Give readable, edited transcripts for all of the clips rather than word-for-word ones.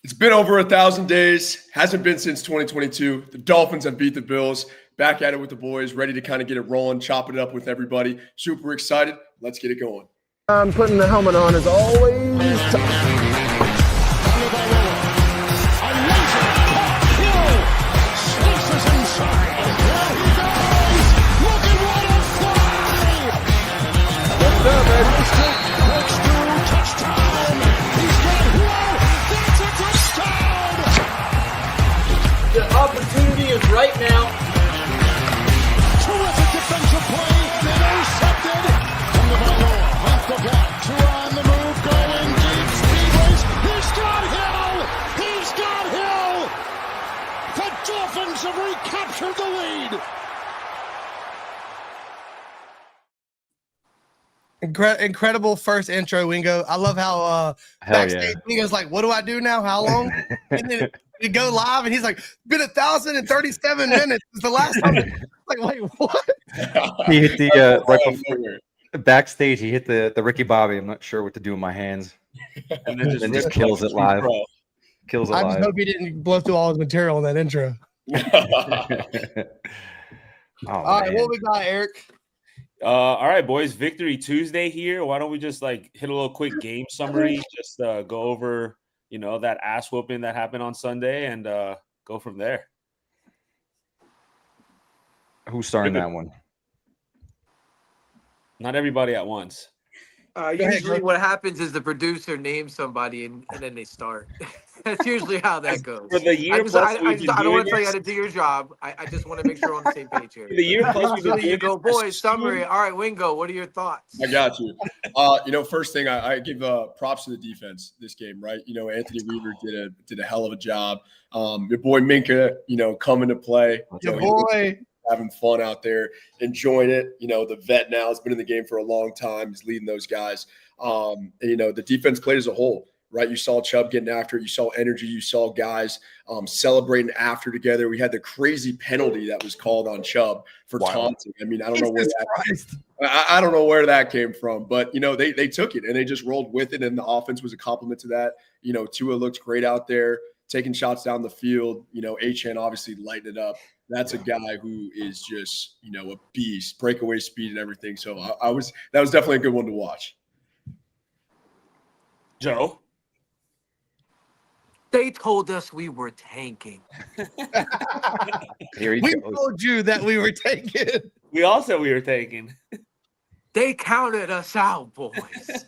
It's been over 1,000 days. Hasn't been since 2022. The Dolphins have beat the Bills. Back at it with the boys, ready to kind of get it rolling, chop it up with everybody. Super excited. Let's get it going. Putting the helmet on is always tough. The opportunity is right now. Terrific defensive play. Intercepted. From the Valoa. Off the back. Two on the move. Going deep. Speedways. He's got Hill. He's got Hill. The Dolphins have recaptured the lead. Incredible first intro, Wingo. I love how backstage Wingo's like, "What do I do now? How long?" And then you go live, and he's like, "Been 1,037 minutes. It's the last time." Like, wait, what? He hit the right before backstage. He hit the Ricky Bobby. I'm not sure what to do with my hands, and then just kills it live. Kills it live. I just hope he didn't blow through all his material in that intro. All right, what we got, Eric? All right, boys. Victory Tuesday here. Why don't we just hit a little quick game summary? Just go over, that ass whooping that happened on Sunday, and go from there. Who's starting that one? Not everybody at once. Usually what happens is the producer names somebody and then they start. That's usually how that goes. For the year I don't want to tell you how to do your job. I just want to make sure we're on the same page here. The year plus you go, boys, summary. All right, Wingo, what are your thoughts? I got you. First thing, I give props to the defense this game, right? Anthony Weaver did a hell of a job. Your boy Minka, coming to play. Your boy. Having fun out there, enjoying it. The vet now has been in the game for a long time. He's leading those guys. The defense played as a whole, right? You saw Chubb getting after it. You saw energy. You saw guys celebrating after together. We had the crazy penalty that was called on Chubb for taunting. I mean, I don't know where that came from, but they took it and they just rolled with it. And the offense was a compliment to that. Tua looked great out there, taking shots down the field. Achane obviously lighting it up. That's a guy who is just, a beast, breakaway speed and everything. So that was definitely a good one to watch. Joe? They told us we were tanking. We told you that we were tanking. We all said we were tanking. They counted us out, boys.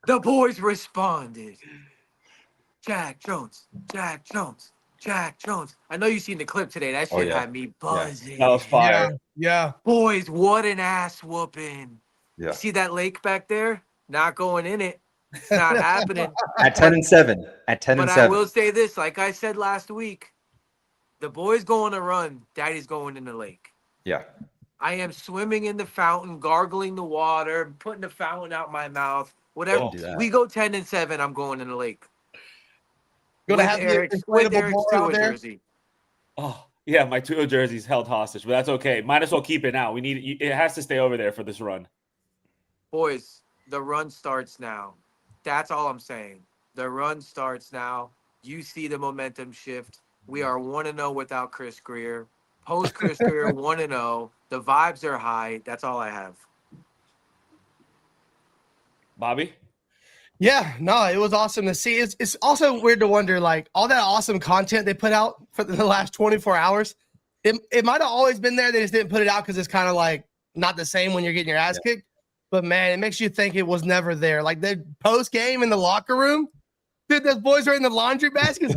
The boys responded. Jack Jones. I know you've seen the clip today. That shit had me buzzing. That was fire. Yeah. Boys, what an ass whooping. Yeah. See that lake back there? Not going in it. It's not happening. At 10-7. But I will say this, like I said last week, the boys going to run, daddy's going in the lake. Yeah. I am swimming in the fountain, gargling the water, putting the fountain out my mouth. Whatever. We go 10-7, I'm going in the lake. Gonna have Eric's Tua jersey. Oh, yeah, my Tua jersey's held hostage, but that's okay. Might as well keep it now. It has to stay over there for this run. Boys, the run starts now. That's all I'm saying. The run starts now. You see the momentum shift. We are 1-0 without Chris Greer. Post Chris Greer, 1-0. The vibes are high. That's all I have. Bobby? Yeah, no, it was awesome to see. It's also weird to wonder, all that awesome content they put out for the last 24 hours, it might have always been there. They just didn't put it out because it's kind of not the same when you're getting your ass kicked. But, man, it makes you think it was never there. The post-game in the locker room, dude, those boys are in the laundry baskets.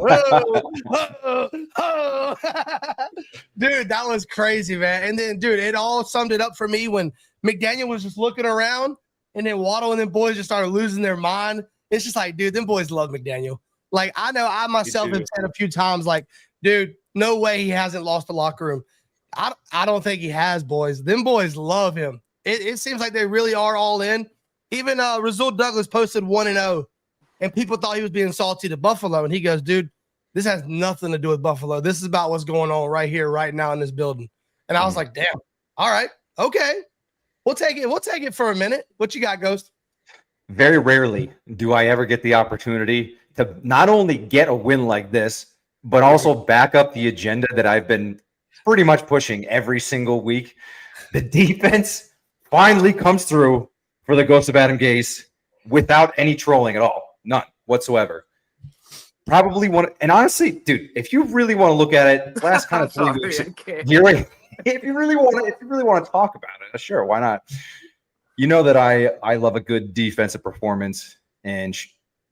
Dude, that was crazy, man. And then, dude, it all summed it up for me when McDaniel was just looking around. And then Waddle and them boys just started losing their mind. It's just dude, them boys love McDaniel. I know I myself have said a few times, dude, no way he hasn't lost the locker room. I don't think he has, boys. Them boys love him. It seems like they really are all in. Even Rasul Douglas posted 1-0, and people thought he was being salty to Buffalo. And he goes, dude, this has nothing to do with Buffalo. This is about what's going on right here, right now in this building. And I was like, damn, all right, okay. We'll take it. We'll take it for a minute. What you got, Ghost? Very rarely do I ever get the opportunity to not only get a win like this, but also back up the agenda that I've been pretty much pushing every single week. The defense finally comes through for the Ghost of Adam Gase without any trolling at all. None whatsoever. Probably one, and honestly, dude, if you really want to look at it, last kind of 3 weeks, you're right. If you really want to talk about it, sure, why not? You know that I love a good defensive performance and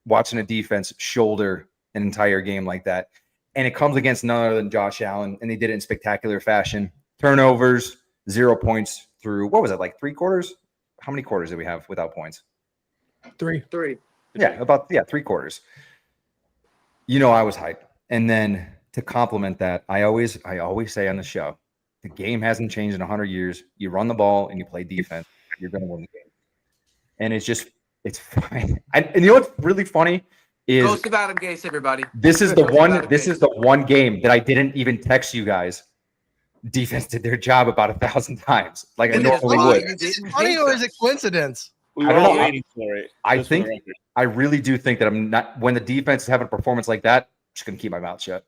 watching a defense shoulder an entire game like that, and it comes against none other than Josh Allen, and they did it in spectacular fashion. Turnovers, 0 points through what was it, like 3 quarters? How many quarters did we have without points? 3. Yeah, 3 quarters. You know, I was hyped. And then to complement that, I always say on the show, the game hasn't changed in 100 years. You run the ball and you play defense, you're going to win the game. And it's fine. And you know what's really funny is Ghost of Adam Gase, everybody. This is the one game that I didn't even text you guys. Defense did their job about 1,000 times, like I normally would. Is it funny or is it coincidence? We were all waiting for it. I really do think that I'm not, when the defense is having a performance like that, I'm just gonna keep my mouth shut.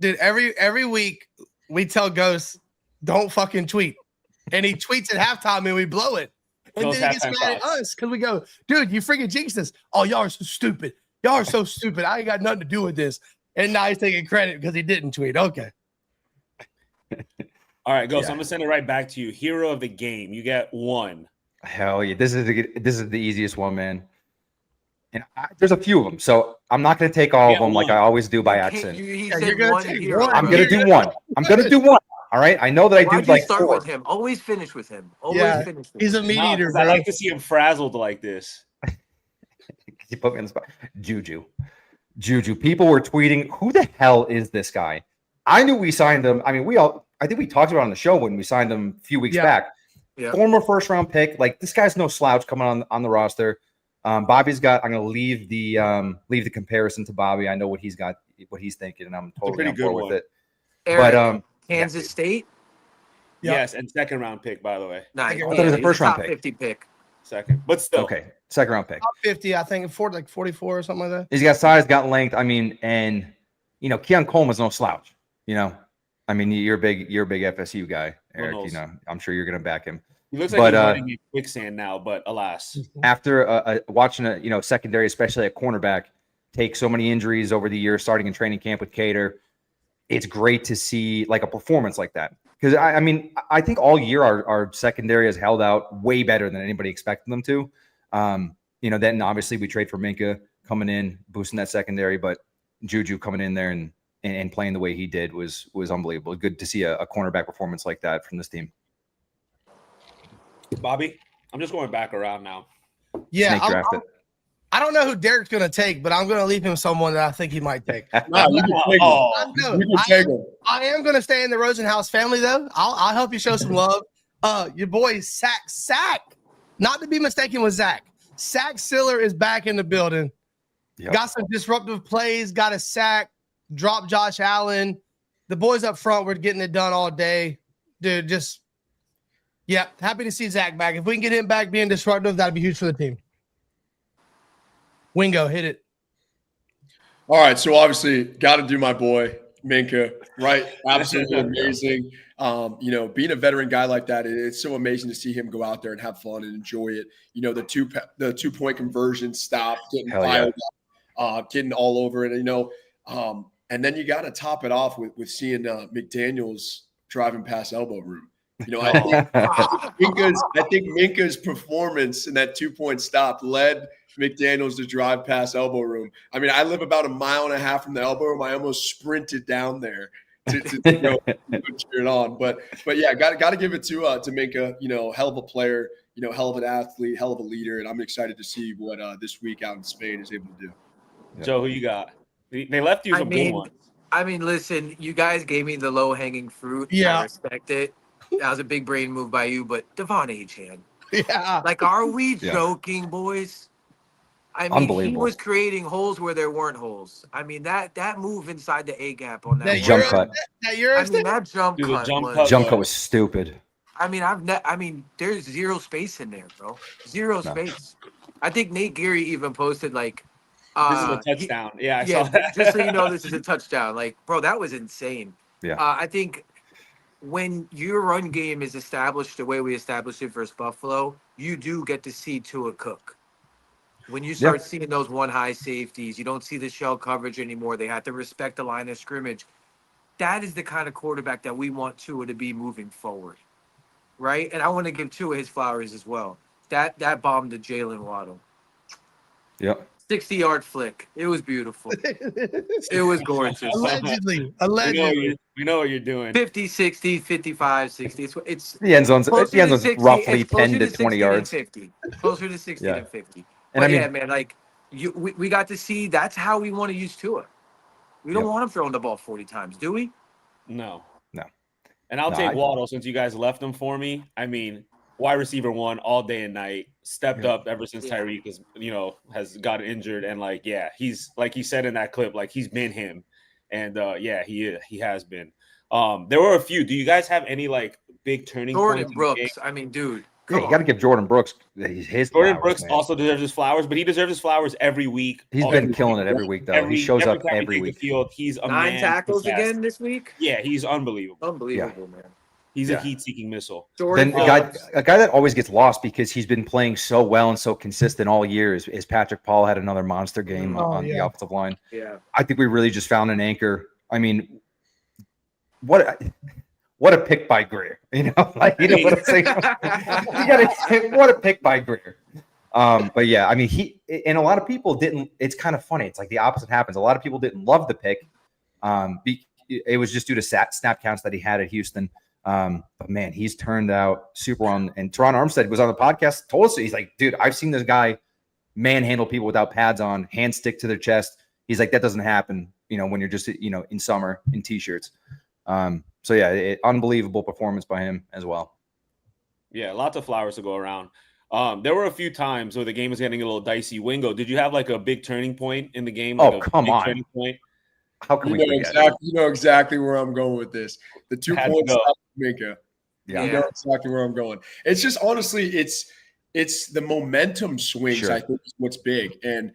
Dude, every week we tell Ghost, don't fucking tweet. And he tweets at halftime and we blow it. And then he gets mad at us because we go, dude, you freaking jinxed us. Oh, y'all are so stupid. Y'all are so stupid. I ain't got nothing to do with this. And now he's taking credit because he didn't tweet. Okay. All right, Ghost, I'm gonna send it right back to you. Hero of the game. You get 1. Hell yeah. This is the easiest one, man. And there's a few of them, so I'm not going to take all of them like I always do by accident. You're going to take one. I'm going to do one. All right. I know that I do like start 4. with him. Always finish with him. Finish with him. He's a meat eater. I like to see him frazzled like this. You put me on the spot. Juju. People were tweeting, who the hell is this guy? I knew we signed him. I mean, I think we talked about it on the show when we signed him a few weeks back. Yeah. Former first-round pick. Like, this guy's no slouch coming on the roster. Bobby's got. I'm going to leave the comparison to Bobby. I know what he's got, what he's thinking, and I'm totally on board with it. Eric, but Kansas State. Yes, and second-round pick, by the way. Nice. I thought it was a first-round pick. 50 pick. Second, but still. Okay, second-round pick. Top 50, I think, like 44 or something like that. He's got size, got length. I mean, and Keon Coleman's no slouch. I mean, you're a big FSU guy, Eric. I'm sure you're going to back him. He looks like he's running in quicksand now, but alas. After watching a secondary, especially at cornerback, take so many injuries over the years, starting in training camp with Cater, it's great to see like a performance like that. Because I think all year our secondary has held out way better than anybody expected them to. Then obviously we trade for Minka coming in, boosting that secondary, but Juju coming in there and playing the way he did was unbelievable. Good to see a cornerback performance like that from this team. Bobby, I'm just going back around now. Yeah, I don't know who Derek's going to take, but I'm going to leave him someone that I think he might take. No, you can take him. I am going to stay in the Rosenhaus family, though. I'll help you show some love. Your boy, Sack. Not to be mistaken with Zach. Sack Siller is back in the building. Yep. Got some disruptive plays, got a sack, dropped Josh Allen. The boys up front were getting it done all day. Dude, happy to see Zach back. If we can get him back being disruptive, that'd be huge for the team. Wingo, hit it. All right, so obviously got to do my boy Minka, right? Absolutely amazing. Being a veteran guy like that, it's so amazing to see him go out there and have fun and enjoy it. The 2-point conversion stop, getting fired up, getting all over it. And then you got to top it off with seeing McDaniels driving past elbow room. I think Minka's performance in that 2-point stop led McDaniels to drive past elbow room. I mean, I live about 1.5 miles from the elbow room. I almost sprinted down there to go cheer it on. But yeah, got to give it to Minka. Hell of a player. Hell of an athlete. Hell of a leader. And I'm excited to see what this week out in Spain is able to do. Joe, who you got? They left you some good ones. I mean, listen, you guys gave me the low-hanging fruit. Yeah. I respect it. That was a big brain move by you, but Devon Achane. Yeah. Like, are we joking, boys? I mean, he was creating holes where there weren't holes. I mean, that move inside the A gap on that jump cut. That jump cut was stupid. I mean, there's zero space in there, bro. Zero space. I think Nate Geary even posted like This is a touchdown. Yeah, I saw that. Just so you know, this is a touchdown. Like, bro, that was insane. Yeah. I think when your run game is established the way we established it versus Buffalo, you do get to see Tua cook. When you start seeing those one high safeties, you don't see the shell coverage anymore. They have to respect the line of scrimmage. That is the kind of quarterback that we want Tua to be moving forward, right? And I want to give Tua his flowers as well. That bomb to Jalen Waddle. Yep. 60-yard flick. It was beautiful. It was gorgeous. Allegedly. We know what you're doing. 50, 60, 55, 60. It's The end zone's closer to 60, roughly it's closer 10 to 20 yards. 50. Closer to 60 Yeah. than 50. And But I mean, yeah, man, like we got to see that's how we want to use Tua. We don't want him throwing the ball 40 times, do we? No. No. And I'll take Waddle since you guys left him for me. I mean, wide receiver one all day and night, stepped up ever since Tyreek is, has got injured. And he's like you said in that clip, like he's been him. And he has been. There were a few. Do you guys have any like big turning Jordan points? Brooks. I mean, dude. you got to give Jordan Brooks his Jordan flowers, Brooks man. also deserves his flowers, but he deserves his flowers every week. He's been killing it every week, though. He shows up time he every takes week. the field, he's a 9 man tackles possessed. again this week. Yeah, he's unbelievable. Unbelievable, man. He's a heat-seeking missile. Jordan Then a guy that always gets lost because he's been playing so well and so consistent all year is Patrick Paul. Had another monster game on the offensive line. Yeah. I think we really just found an anchor. I mean, what a pick by Greer. Like you know what I'm saying? What a pick by Greer. But yeah, I mean, and a lot of people didn't. It's kind of funny. It's like the opposite happens. A lot of people didn't love the pick. It was just due to snap counts that he had at Houston. But man, he's turned out super on. And Teron Armstead was on the podcast, told us, he's like, dude, I've seen this guy manhandle people without pads on, hands stick to their chest. He's like, that doesn't happen, when you're just, in summer in t-shirts. So yeah, unbelievable performance by him as well. Yeah, lots of flowers to go around. There were a few times where the game was getting a little dicey. Wingo, did you have like a big turning point in the game? Like come on. Turning point? How can we forget? You know exactly where I'm going with this. The 2 points out Minka. Yeah. You know exactly where I'm going. It's just honestly, it's the momentum swings, I think, is what's big. And,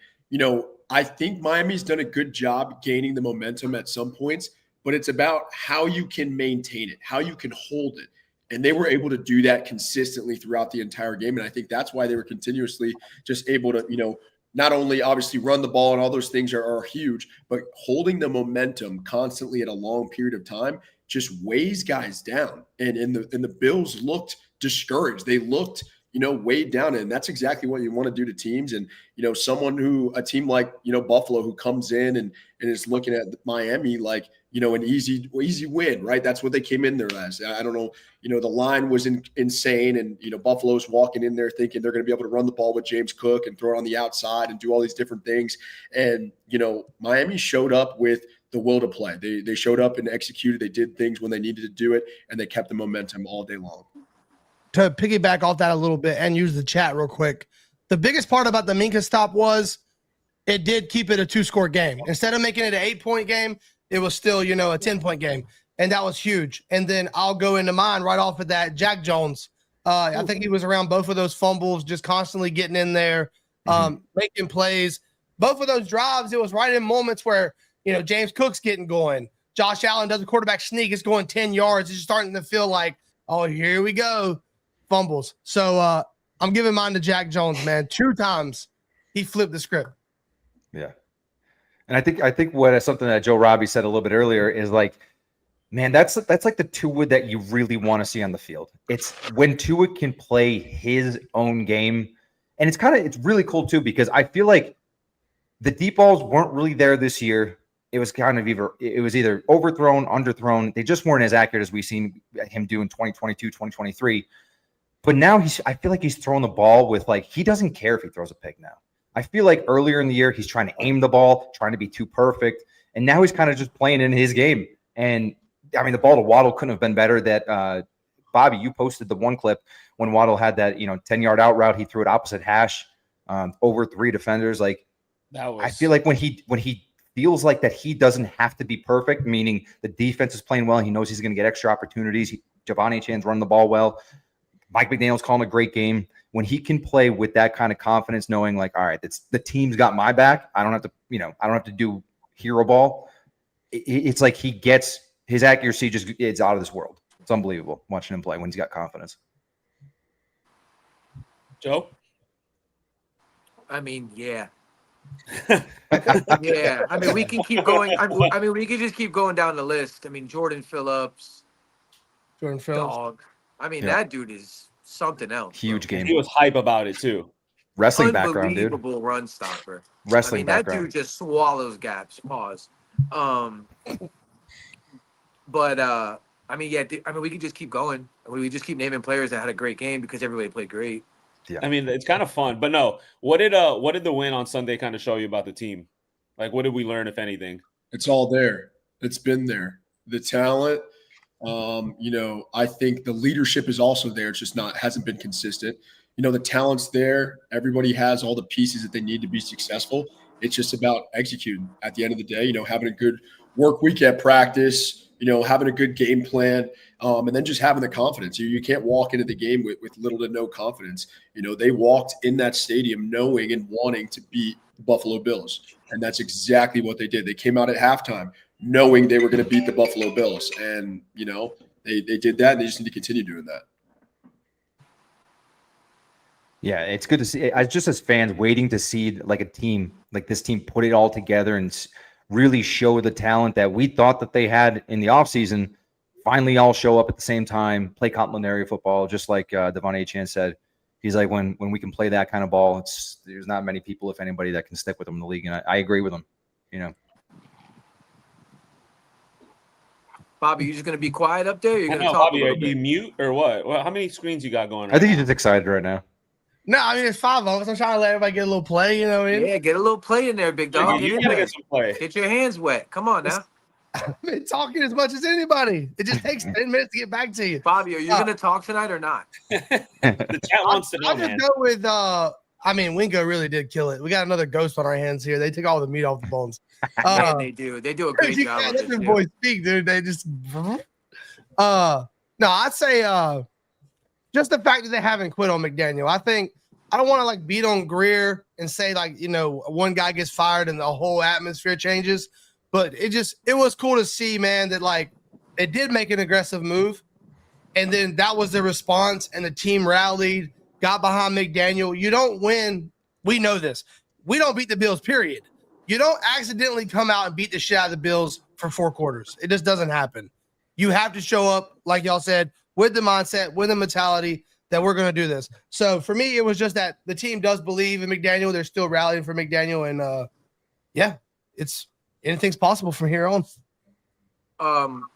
I think Miami's done a good job gaining the momentum at some points, but it's about how you can maintain it, how you can hold it. And they were able to do that consistently throughout the entire game. And I think that's why they were continuously just able to, not only obviously run the ball and all those things are huge, but holding the momentum constantly at a long period of time just weighs guys down. And the Bills looked discouraged. They looked, weighed down. And that's exactly what you want to do to teams. And, a team like, Buffalo, who comes in and is looking at Miami like, an easy win, right? That's what they came in there as. I don't know. The line was insane. And, Buffalo's walking in there thinking they're going to be able to run the ball with James Cook and throw it on the outside and do all these different things. And, Miami showed up with the will to play. They showed up and executed. They did things when they needed to do it, and they kept the momentum all day long. To piggyback off that a little bit and use the chat real quick, the biggest part about the Minka stop was it did keep it a 2-score game. Instead of making it an 8-point game, it was still, a 10-point game. And that was huge. And then I'll go into mine right off of that. Jack Jones, I think he was around both of those fumbles, just constantly getting in there, making plays. Both of those drives, it was right in moments where, James Cook's getting going. Josh Allen does a quarterback sneak. It's going 10 yards. It's just starting to feel like, oh, here we go. Fumbles. So I'm giving mine to Jack Jones, man. 2 times he flipped the script. Yeah. And I think what something that Joe Robbie said a little bit earlier is like, man, that's like the Tua that you really want to see on the field. It's when Tua can play his own game. And it's really cool too, because I feel like the deep balls weren't really there this year. It was either overthrown, underthrown. They just weren't as accurate as we've seen him do in 2022, 2023. But now I feel like he's throwing the ball with he doesn't care if he throws a pick now. I feel like earlier in the year, he's trying to aim the ball, trying to be too perfect. And now he's kind of just playing in his game. And I mean, the ball to Waddle couldn't have been better. That Bobby, you posted the one clip when Waddle had that, 10-yard out route. He threw it opposite hash over 3 defenders. I feel like when he feels like that he doesn't have to be perfect, meaning the defense is playing well. He knows he's going to get extra opportunities. Giovanni Chan's running the ball well. Mike McDaniel's calling a great game. when he can play with that kind of confidence, knowing like, all right, the team's got my back. I don't have to, I don't have to do hero ball. It's like he gets his accuracy it's out of this world. It's unbelievable watching him play when he's got confidence. Joe? I mean, yeah. Yeah. I mean, we can keep going. I mean, we can just keep going down the list. I mean, Jordan Phillips. Dog. I mean, that dude is something else. Huge game. He was hype about it too. Wrestling background, dude. Unbelievable run stopper. Wrestling that background. dude just swallows gaps. Pause. But I mean, yeah. I mean, we could just keep going. We just keep naming players that had a great game because everybody played great. Yeah. I mean, it's kind of fun. But no, what did the win on Sunday kind of show you about the team? Like, what did we learn, if anything? It's all there. It's been there. The talent. I think the leadership is also there. It's just hasn't been consistent. The talent's there. Everybody has all the pieces that they need to be successful. It's just about executing at the end of the day, having a good work week at practice, having a good game plan, and then just having the confidence. You can't walk into the game with little to no confidence. They walked in that stadium knowing and wanting to beat the Buffalo Bills, and that's exactly what they did. They came out at halftime knowing they were going to beat the Buffalo Bills, and they did that, and they just need to continue doing that. Yeah, it's good to see. Just as fans, waiting to see like a team like this team put it all together and really show the talent that we thought that they had in the offseason, finally all show up at the same time, play complementary football, just like Devon Achane said. He's like, when we can play that kind of ball, there's not many people, if anybody, that can stick with them in the league, and I agree with him. Bobby, you just gonna be quiet up there? You're gonna talk Bobby, are you mute or what? Well, how many screens you got going on? I think he's just excited right now. No, I mean, it's 5 of us. I'm trying to let everybody get a little play, Yeah, get a little play in there, big dog. You gotta get some play. Get your hands wet. Come on now. I've been talking as much as anybody. It just takes 10 minutes to get back to you. Bobby, are you going to talk tonight or not? The chat wants to know, I'll just go with, Wingo really did kill it. We got another ghost on our hands here. They took all the meat off the bones. Man, they do. They do a great job. Let them boys speak, dude. They just no, I'd say just the fact that they haven't quit on McDaniel. I don't want to beat on Greer and say one guy gets fired and the whole atmosphere changes, but it was cool to see, man, that it did make an aggressive move, and then that was the response, and the team rallied, got behind McDaniel. You don't win. We know this. We don't beat the Bills, period. You don't accidentally come out and beat the shit out of the Bills for 4 quarters. It just doesn't happen. You have to show up, like y'all said, with the mindset, with the mentality that we're going to do this. So for me, it was just that the team does believe in McDaniel. They're still rallying for McDaniel. And anything's possible from here on.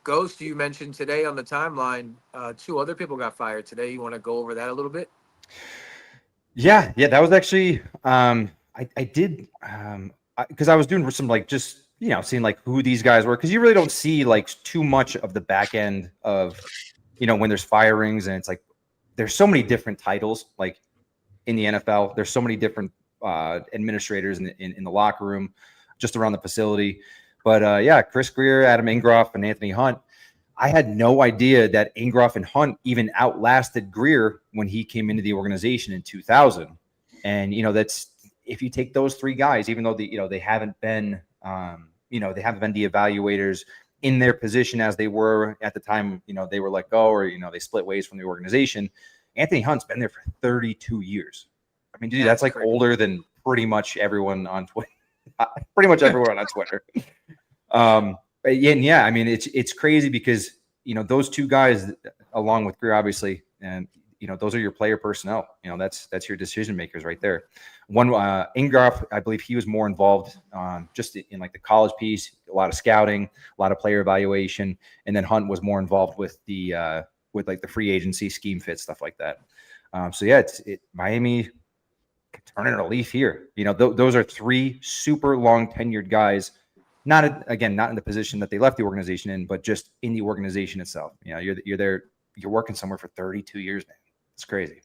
Ghost, you mentioned today on the timeline, 2 other people got fired today. You want to go over that a little bit? Yeah. That was actually, I did, because I was doing some seeing who these guys were. Cause you really don't see too much of the back end of, when there's firings, and it's there's so many different titles, in the NFL. There's so many different administrators in the locker room, just around the facility. But Chris Greer, Adam Ingroff, and Anthony Hunt. I had no idea that Ingroff and Hunt even outlasted Greer when he came into the organization in 2000. And that's, if you take those 3 guys, even though they haven't been they haven't been the evaluators in their position as they were at the time, they were let go, or, they split ways from the organization. Anthony Hunt's been there for 32 years. I mean, dude, that's crazy. Older than pretty much everyone on Twitter. Pretty much everyone on Twitter. I mean, it's crazy because, those 2 guys, along with Greer, obviously, and, those are your player personnel. That's your decision makers right there. One, Ingroff, I believe he was more involved just in the college piece, a lot of scouting, a lot of player evaluation. And then Hunt was more involved with the free agency, scheme fit, stuff like that. Miami turning a leaf here. Those are 3 super long tenured guys. Not in the position that they left the organization in, but just in the organization itself. You're there, you're working somewhere for 32 years, man. It's crazy.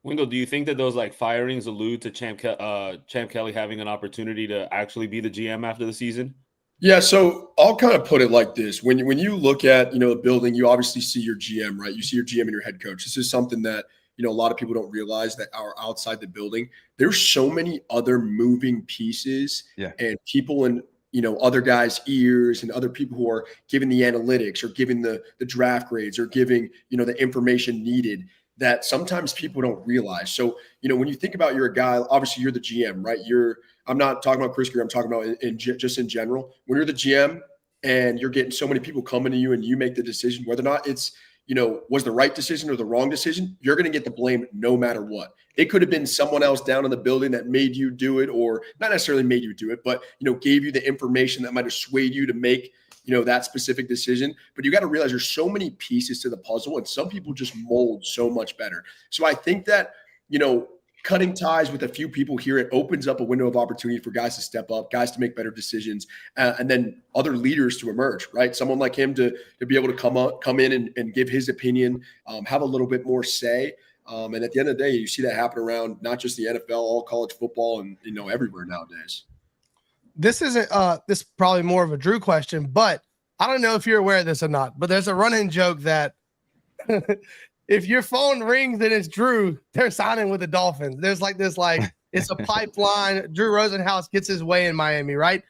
Wingo, do you think that those firings allude to Champ Kelly having an opportunity to actually be the GM after the season? Yeah, so I'll kind of put it like this. When you look at, the building, you obviously see your GM, right? You see your GM and your head coach. This is something that, a lot of people don't realize that are outside the building. There's so many other moving pieces and people in, other guys' ears and other people who are giving the analytics or giving the draft grades or giving, the information needed that sometimes people don't realize. So, when you think about you're a guy, obviously you're the GM, right? I'm not talking about Chris Greer. I'm talking about just in general. When you're the GM and you're getting so many people coming to you and you make the decision, whether or not it's, was the right decision or the wrong decision, you're going to get the blame no matter what. It could have been someone else down in the building that made you do it, or not necessarily made you do it, but, gave you the information that might have swayed you to make, that specific decision. But you got to realize there's so many pieces to the puzzle, and some people just mold so much better. So I think that, cutting ties with a few people here, it opens up a window of opportunity for guys to step up, guys to make better decisions, and then other leaders to emerge, right? Someone like him to be able to come in and give his opinion, have a little bit more say. And at the end of the day, you see that happen around not just the NFL, all college football, and, everywhere nowadays. This isn't this is probably more of a Drew question, but I don't know if you're aware of this or not, but there's a running joke that if your phone rings and it's Drew, they're signing with the Dolphins. There's this it's a pipeline. Drew Rosenhaus gets his way in Miami, right?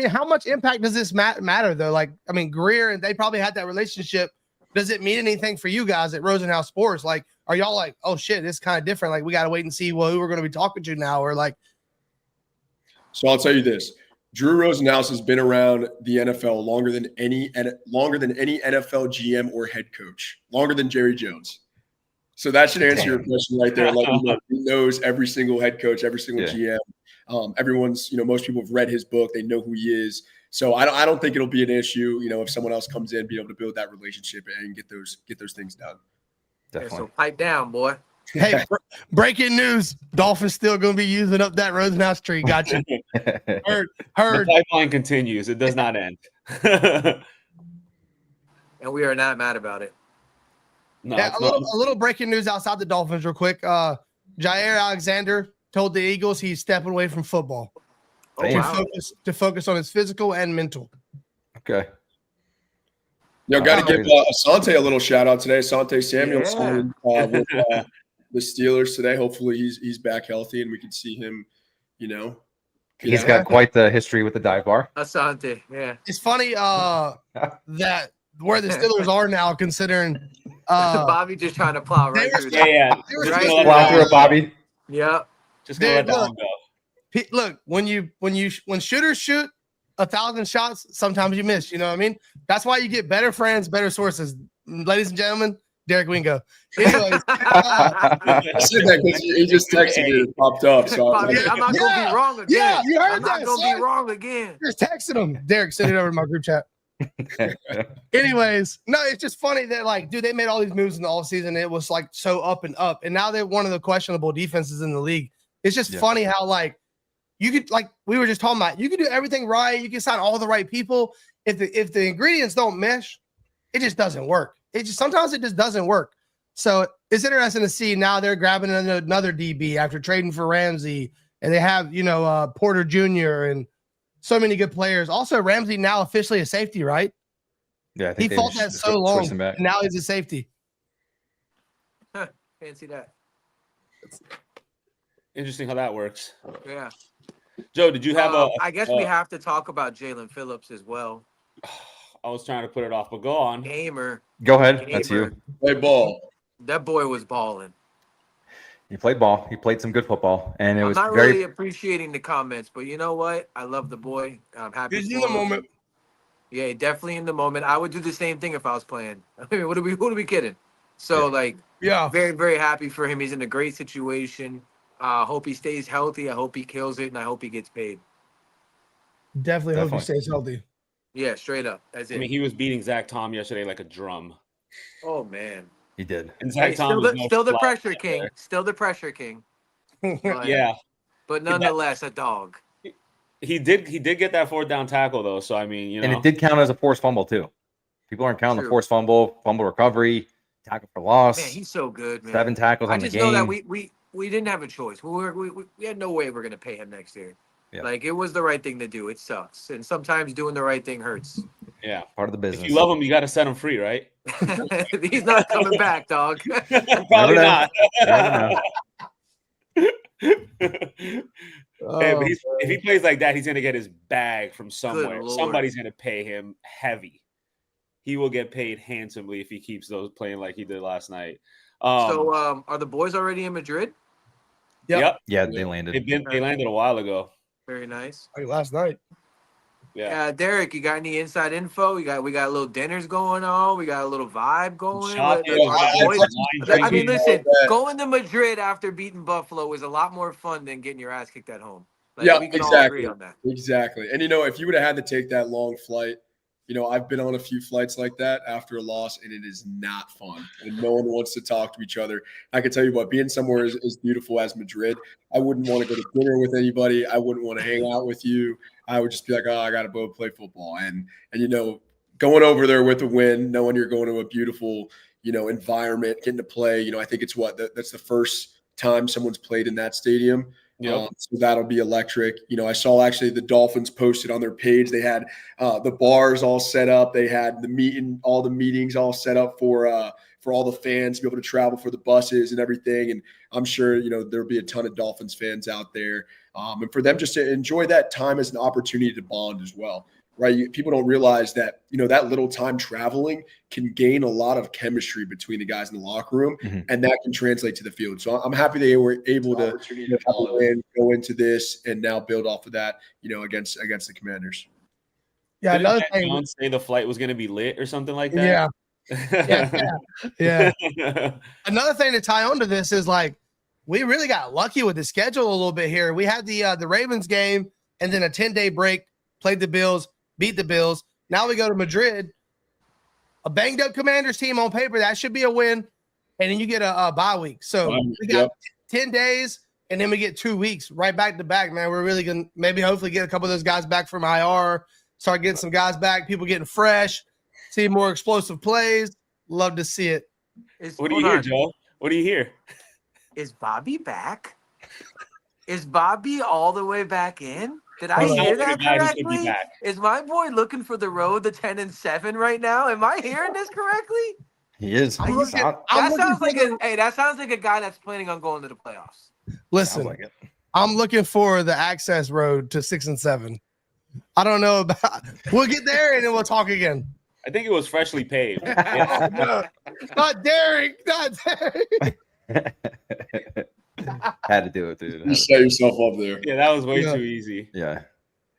How much impact does this matter though? Greer, and they probably had that relationship. Does it mean anything for you guys at Rosenhaus Sports? Are y'all like, oh shit, this is kind of different? We got to wait and see who we're going to be talking to now, or So I'll tell you this. Drew Rosenhaus has been around the NFL longer than any NFL GM or head coach, longer than Jerry Jones. So that should answer your question right there. He knows every single head coach, every single GM. Everyone's, most people have read his book. They know who he is. So I don't think it'll be an issue, if someone else comes in, be able to build that relationship and get those things done. Definitely. So pipe down, boy. Hey, breaking news. Dolphins still going to be using up that Rosenhaus tree. Gotcha. Heard. The pipeline continues. It does not end. And we are not mad about it. No, a little breaking news outside the Dolphins real quick. Jair Alexander told the Eagles he's stepping away from football to focus on his physical and mental. Okay. Got to give Asante a little shout out today. Asante Samuel with the Steelers today. Hopefully he's back healthy and we can see him, He's got quite the history with the dive bar. Asante, yeah. It's funny that where the Steelers are now, considering Bobby just trying to plow right through that. Yeah. Right plow through it, Bobby. Yeah. Just gonna let that one go. Look, when shooters shoot 1,000 shots, sometimes you miss. You know what I mean? That's why you get better friends, better sources. Ladies and gentlemen, Derek Wingo. Anyways, I said that because he just texted me and it popped up. So I'm not gonna be wrong again. Yeah, you heard I'm not gonna be wrong again. Just texting him. Derek, send it over to my group chat. Anyways, no, it's just funny that they made all these moves in the offseason. It was so up and up, and now they're one of the questionable defenses in the league. It's just funny how you could we were just talking about, you can do everything right, you can sign all the right people. If the ingredients don't mesh, it just doesn't work. Sometimes it just doesn't work. So it's interesting to see now they're grabbing another DB after trading for Ramsey, and they have Porter Jr. and so many good players. Also, Ramsey now officially a safety, right? Yeah, he fought that so long, and now he's a safety. Fancy that. Interesting how that works. Yeah. Joe, did you have I guess we have to talk about Jalen Phillips as well. I was trying to put it off, but go on. Gamer. Go ahead. That's you. Play ball. That boy was balling. He played ball. He played some good football, and I'm not really appreciating the comments, but you know what? I love the boy. I'm happy. He's in the moment. Yeah, definitely in the moment. I would do the same thing if I was playing. I mean, who are we kidding? So very, very happy for him. He's in a great situation. Hope he stays healthy. I hope he kills it, and I hope he gets paid. Definitely hope he stays healthy. Yeah, straight up. That's it. I mean, he was beating Zach Tom yesterday like a drum. Oh man, he did. And Zach Tom still the pressure king. There. Still the pressure king. But nonetheless, a dog. He did get that 4th down tackle though. So I mean, and it did count as a forced fumble too. People aren't counting the forced fumble recovery, tackle for loss. Man, he's so good, man. 7 tackles on the game. I just know that we didn't have a choice. We had no way we're gonna pay him next year. Yeah. It was the right thing to do. It sucks, and sometimes doing the right thing hurts. Yeah, part of the business. If you love him, you got to set him free, right? He's not coming back, dog. Probably know. not. Never Hey, Oh, but if he plays like that, he's gonna get his bag from somewhere. Lord. Somebody's gonna pay him heavy. He will get paid handsomely if he keeps those playing like he did last night. So, are the boys already in Madrid? Yep. Yeah, they landed. They landed a while ago. Very nice. like last night. Yeah. Derek, you got any inside info? We got little dinners going on. We got a little vibe going. Shots, Are the boys- wine I mean, drinking. listen, going to Madrid after beating Buffalo is a lot more fun than getting your ass kicked at home. Like, Yeah, we can all exactly. agree on that. Exactly. And if you would have had to take that long flight, I've been on a few flights like that after a loss, and it is not fun. And no one wants to talk to each other. I can tell you what, being somewhere as beautiful as Madrid, I wouldn't want to go to dinner with anybody. I wouldn't want to hang out with you. I would just be like, oh, I got to go play football. And going over there with a win, knowing you're going to a beautiful, environment, getting to play. I think it's that's the first time someone's played in that stadium. Yep. So that'll be electric. I saw actually the Dolphins posted on their page. They had the bars all set up. They had all the meetings all set up for all the fans to be able to travel for the buses and everything. And I'm sure, there'll be a ton of Dolphins fans out there. And for them just to enjoy that time as an opportunity to bond as well. Right. People don't realize that, that little time traveling can gain a lot of chemistry between the guys in the locker room, and that can translate to the field. So I'm happy they were able to go into this and now build off of that, against the Commanders. Yeah, Didn't another Matt thing. Jones say the flight was going to be lit or something like that? Yeah. Another thing to tie onto this is we really got lucky with the schedule a little bit here. We had the Ravens game and then a 10-day break, played the Bills, beat the Bills. Now we go to Madrid, a banged up Commanders team on paper. That should be a win. And then you get a bye week. So we got 10 days and then we get 2 weeks right back to back, man. We're really going to maybe hopefully get a couple of those guys back from IR, start getting some guys back, people getting fresh, see more explosive plays. Love to see it. What do you hear, Joe? What do you hear? Is Bobby back? Is Bobby all the way back in? Did I hear that correctly? Is my boy looking for the road to 10-7 right now? Am I hearing this correctly? He is. That sounds like a guy that's planning on going to the playoffs. Listen, Sounds like it. I'm looking for the access road to 6 and 7. I don't know about. We'll get there and then we'll talk again. I think it was freshly paved. Oh, no. Not Derek. Not Derek. Had to do it, dude. You set yourself up there. Yeah, that was way too easy. Yeah.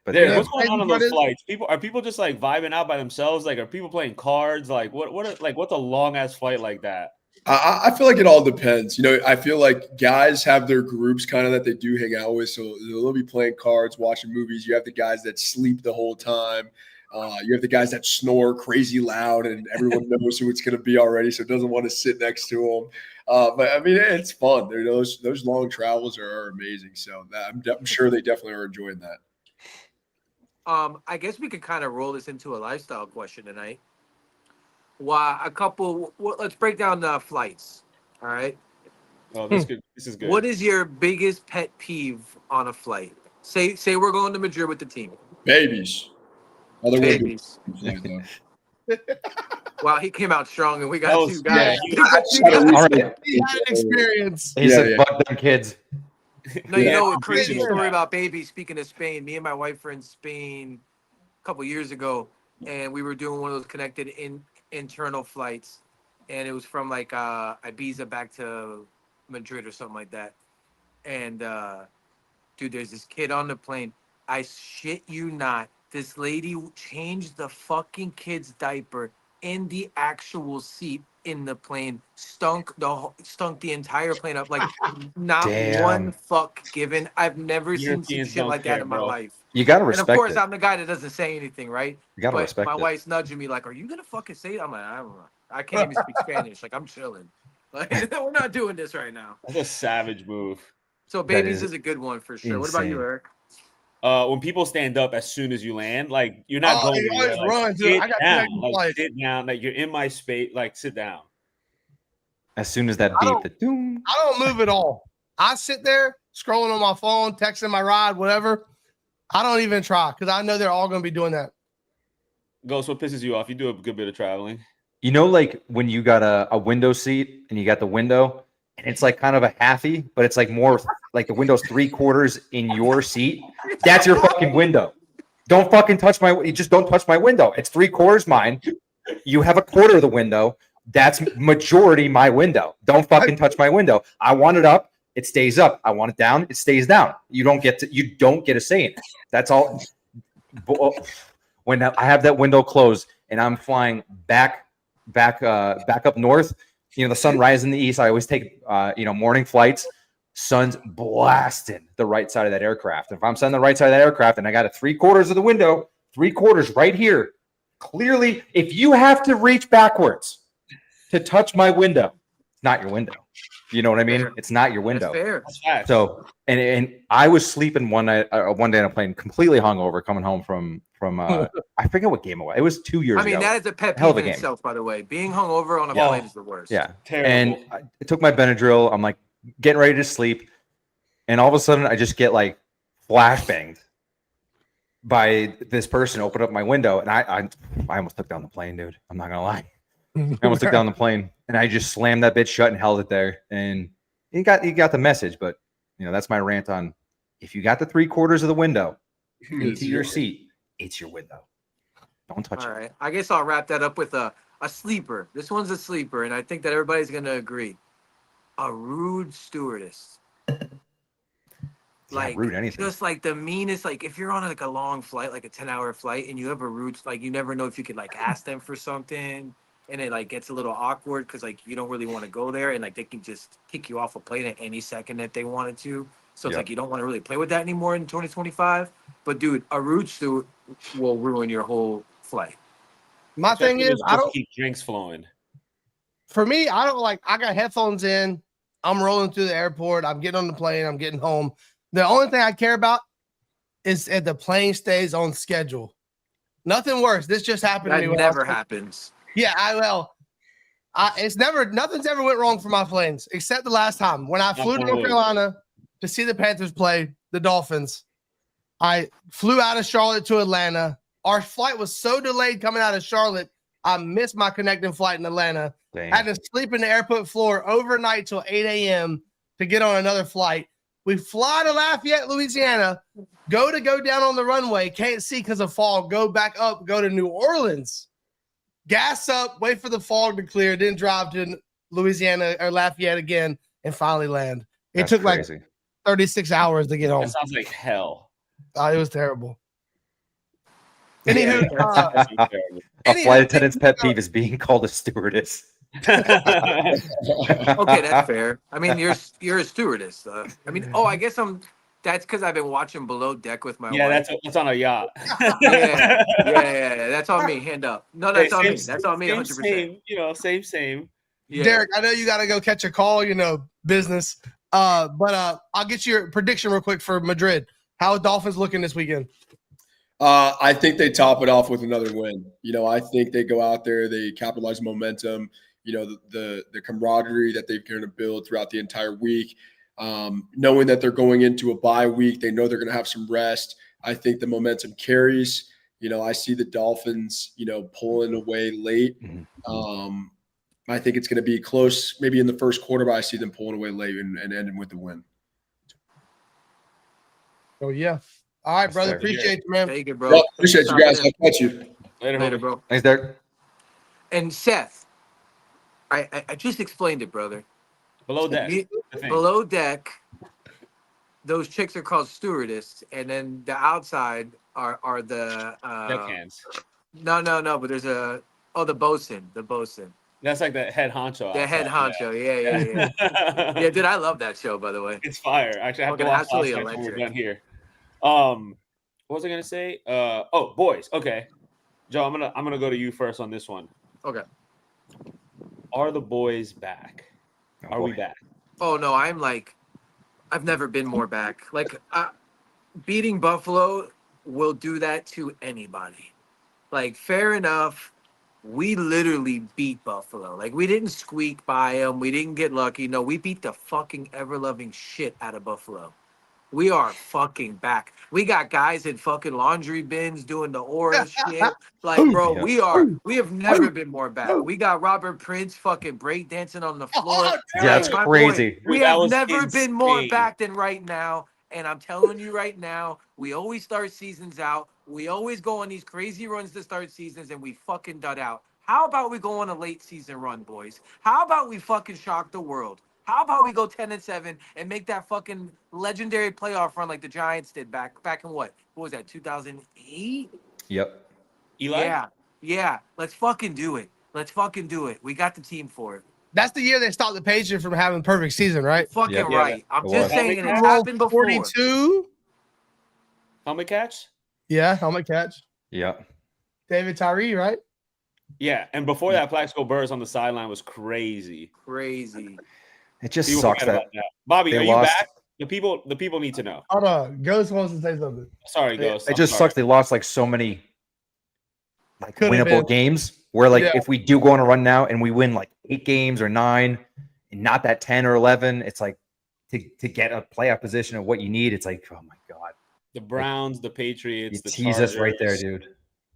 But Derek, what's going on those flights? Are people just vibing out by themselves? Are people playing cards? What's a long ass flight like that? I feel like it all depends. I feel like guys have their groups kind of that they do hang out with. So they'll be playing cards, watching movies. You have the guys that sleep the whole time. You have the guys that snore crazy loud, and everyone knows who it's going to be already, so doesn't want to sit next to them. But I mean, it's fun. Those long travels are amazing. So I'm sure they definitely are enjoying that. I guess we could kind of roll this into a lifestyle question tonight. Let's break down the flights. All right. Oh, that's good. This is good. What is your biggest pet peeve on a flight? Say we're going to Madrid with the team. Babies. Babies. Wow, he came out strong, and we got two guys. All right. He had experience. He said, "Fuck them kids." No, a crazy story about babies. Speaking of Spain, me and my wife were in Spain a couple years ago, and we were doing one of those connected internal flights, and it was from Ibiza back to Madrid or something like that. And dude, there's this kid on the plane. I shit you not. This lady changed the fucking kid's diaper in the actual seat in the plane. Stunk the entire plane up. Not one fuck given. I've never seen some shit like that in my life. You gotta respect it. And of course, I'm the guy that doesn't say anything, right? You gotta respect my it. wife's nudging me are you gonna fucking say it? I'm like, I don't know. I can't even speak Spanish. I'm chilling. We're not doing this right now. That's a savage move. So babies is a good one for sure. Insane. What about you, Eric? When people stand up as soon as you land, you're not going to run. Sit down. Sit down. You're in my space. Sit down. As soon as that beep, I don't move at all. I sit there scrolling on my phone, texting my ride, whatever. I don't even try because I know they're all going to be doing that. Ghost, what pisses you off? You do a good bit of traveling. You know, like when you got a window seat and you got the window, and it's like kind of a halfy, but it's like more like the window's 3/4 in your seat. That's your fucking window. Don't fucking touch you just don't touch my window. It's 3/4 mine. You have a quarter of the window. That's majority my window. Don't fucking touch my window. I want it up, it stays up. I want it down, it stays down. You don't get a say in it. That's all. When I have that window closed and I'm flying back up north, the sun rises in the east. I always take morning flights. Sun's blasting the right side of that aircraft. If I'm sitting the right side of that aircraft and I got a 3/4 of the window, 3/4 right here, clearly, if you have to reach backwards to touch my window, it's not your window. You know what I mean? Fair. It's not your window. That's fair. So, and I was sleeping one day on a plane, completely hungover, coming home from I forget what game it was. It was 2 years ago. I mean, that is a pet Hell peeve of a in game. itself, by the way. Being hungover on a plane is the worst. Yeah. Terrible. And I took my Benadryl. I'm like getting ready to sleep. And all of a sudden I just get like flashbanged by this person open up my window. And I almost took down the plane, dude. I'm not going to lie. I almost took down the plane and I just slammed that bitch shut and held it there. And you got the message, but that's my rant on if you got the 3/4 of the window into your seat, it's your window. Don't touch it. All right. I guess I'll wrap that up with a sleeper. This one's a sleeper, and I think that everybody's going to agree. A rude stewardess. Like, rude anything. just like the meanest, like if you're on like a long flight, like a 10-hour flight, and you have a rude, like you never know if you could like ask them for something, and it like gets a little awkward because like you don't really want to go there, and like they can just kick you off a plane at any second that they wanted to. So it's like you don't want to really play with that anymore in 2025. But dude, a rude steward will ruin your whole flight. My thing is, I don't keep drinks flowing. For me, I don't like. I got headphones in. I'm rolling through the airport. I'm getting on the plane. I'm getting home. The only thing I care about is that the plane stays on schedule. Nothing worse. This just happened to me. That never happens. Yeah, nothing's ever went wrong for my planes except the last time when I flew to North Carolina to see the Panthers play the Dolphins. I flew out of Charlotte to Atlanta. Our flight was so delayed coming out of Charlotte, I missed my connecting flight in Atlanta. Damn. I had to sleep in the airport floor overnight till 8 a.m. to get on another flight. We fly to Lafayette, Louisiana, go down on the runway, can't see because of fog, go back up, go to New Orleans, gas up, wait for the fog to clear, then drive to Louisiana or Lafayette again, and finally land. It took crazy. Like 36 hours to get home. That sounds like hell. It was terrible. Anywho, a flight attendant's pet peeve is being called a stewardess. Okay, that's fair. I mean, you're a stewardess. I guess that's because I've been watching Below Deck with my wife. That's on a yacht. yeah. That's on me. Hand up. No, that's on me. That's on me. 100%. Same. Yeah. Derek, I know you got to go catch a call. Business. But I'll get your prediction real quick for Madrid. How are Dolphins looking this weekend? I think they top it off with another win. I think they go out there, they capitalize momentum. The camaraderie that they're going to build throughout the entire week, knowing that they're going into a bye week, they know they're going to have some rest. I think the momentum carries. I see the Dolphins, pulling away late. I think it's going to be close, maybe in the first quarter, but I see them pulling away late and ending with the win. Oh yeah. All right, brother. Appreciate you, man. Take it, bro. Well, appreciate you guys. I'll catch you later, bro. Thanks, Derek. And Seth, I just explained it, brother. Below deck, those chicks are called stewardess, and then the outside are the deckhands. No, but there's the bosun. That's like the head honcho. The head honcho, yeah. Yeah, dude, I love that show, by the way. It's fire. Actually, I have to watch last night when we're done here. What was I gonna say? Boys. Okay, Joe, I'm gonna go to you first on this one. Okay. Are the boys back? Are we back? Oh no, I've never been more back. Like beating Buffalo will do that to anybody. Like, fair enough. We literally beat Buffalo. Like, we didn't squeak by them. We didn't get lucky. No, we beat the fucking ever-loving shit out of Buffalo. We are fucking back. We got guys in fucking laundry bins doing the aura shit. Like, bro, Yeah. we have never been more back. We got Robert Prince fucking breakdancing on the floor. Oh, Yeah, it's My crazy. boy, we Dude, that have was never been more insane. back than right now. And I'm telling you right now, we always start seasons out. We always go on these crazy runs to start seasons and we fucking dud out. How about we go on a late season run, boys? How about we fucking shock the world? How about we go 10-7 and make that fucking legendary playoff run like the Giants did back in what was that, 2008? Yep. Eli? Yeah. Let's fucking do it. Let's fucking do it. We got the team for it. That's the year they stopped the Patriots from having a perfect season, right? Fucking Yeah. right. I'm It just was. saying it's Helmet happened before. 42. Helmet catch? Yeah, helmet catch. Yep. David Tyree, right? Yeah, and before that, Plaxico Burress on the sideline was crazy. Crazy. It just People sucks forget that about that. Bobby, they are you lost. back? The people need to know. Hold on. Ghost wants to say something. Sorry, Ghost. It just sucks they lost like so many like Could've winnable been. games where like Yeah. if we do go on a run now and we win like 8 games or 9 and not that 10 or 11, it's like to get a playoff position of what you need, it's like, oh my God. The Browns, the You Patriots, the tease us right there, Chargers, dude.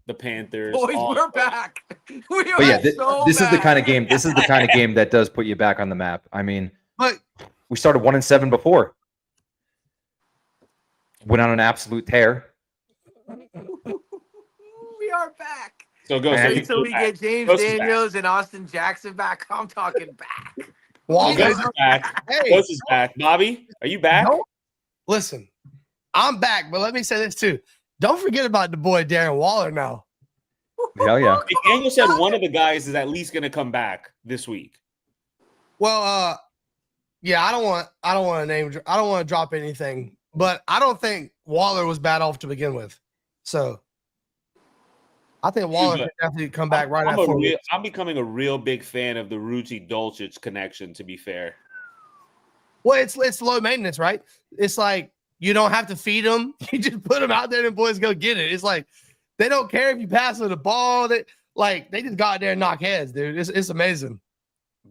the Panthers. Boys, all- we're back. We But yeah, are so this is the back. kind of game. This is the kind of game that does put you back on the map. I mean, But we started 1-7 before. Went on an absolute tear. We are back. So Ghost, And- are you Until we back? get James Ghost is back. Daniels and Austin Jackson back, I'm talking back. Waller, Ghost is back. hey, Ghost is back. Bobby, are you back? don't- listen, I'm back, but let me say this too. Don't forget about the boy Darren Waller now. Hell yeah. McDaniel said one of the guys is at least going to come back this week. Well, yeah, I don't want to drop anything, but I don't think Waller was bad off to begin with. So I think Waller Dude, could definitely come back right I'm, after. I'm becoming a real big fan of the Ruti Dolcic connection, to be fair. Well, it's low maintenance, right? It's like you don't have to feed them. You just put them out there and boys go get it. It's like they don't care if you pass them the ball. They just go out there and knock heads, dude. It's amazing.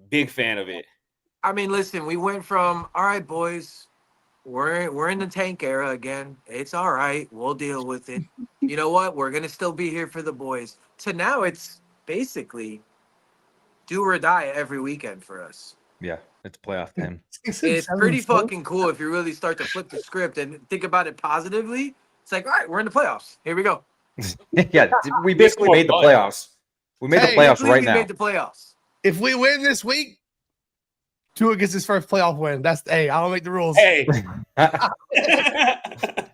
Big fan of it. I mean, listen, we went from all right, boys, we're in the tank era again. It's all right. We'll deal with it. You know what? We're gonna still be here for the boys. To now, it's basically do or die every weekend for us. Yeah, it's playoff time. It's pretty fucking cool if you really start to flip the script and think about it positively. It's like, all right, we're in the playoffs. Here we go. Yeah, we basically made the playoffs. We made the Hey, playoffs right We now. made the playoffs. If we win this week, Tua gets his first playoff win. I don't make the rules. Hey.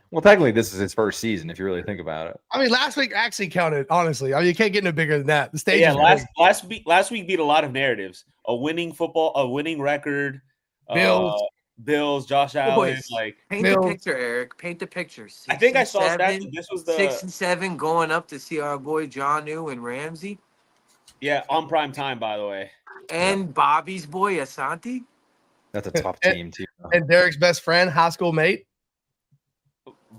Well, technically, this is his first season, if you really think about it. I mean, last week actually counted, honestly. I mean, you can't get no bigger than that. The stage Yeah, is last week beat a lot of narratives. A winning record. Bills, Josh Allen. Boys, Like, paint Bill. the picture, Eric. Paint the picture. I think I 6 saw and stats 7, that this was 6 and 7 going up to see our boy Jonnu and Ramsey on prime time, by the way. and Bobby's boy Asante. That's a tough team, too. and Derek's best friend, high school mate.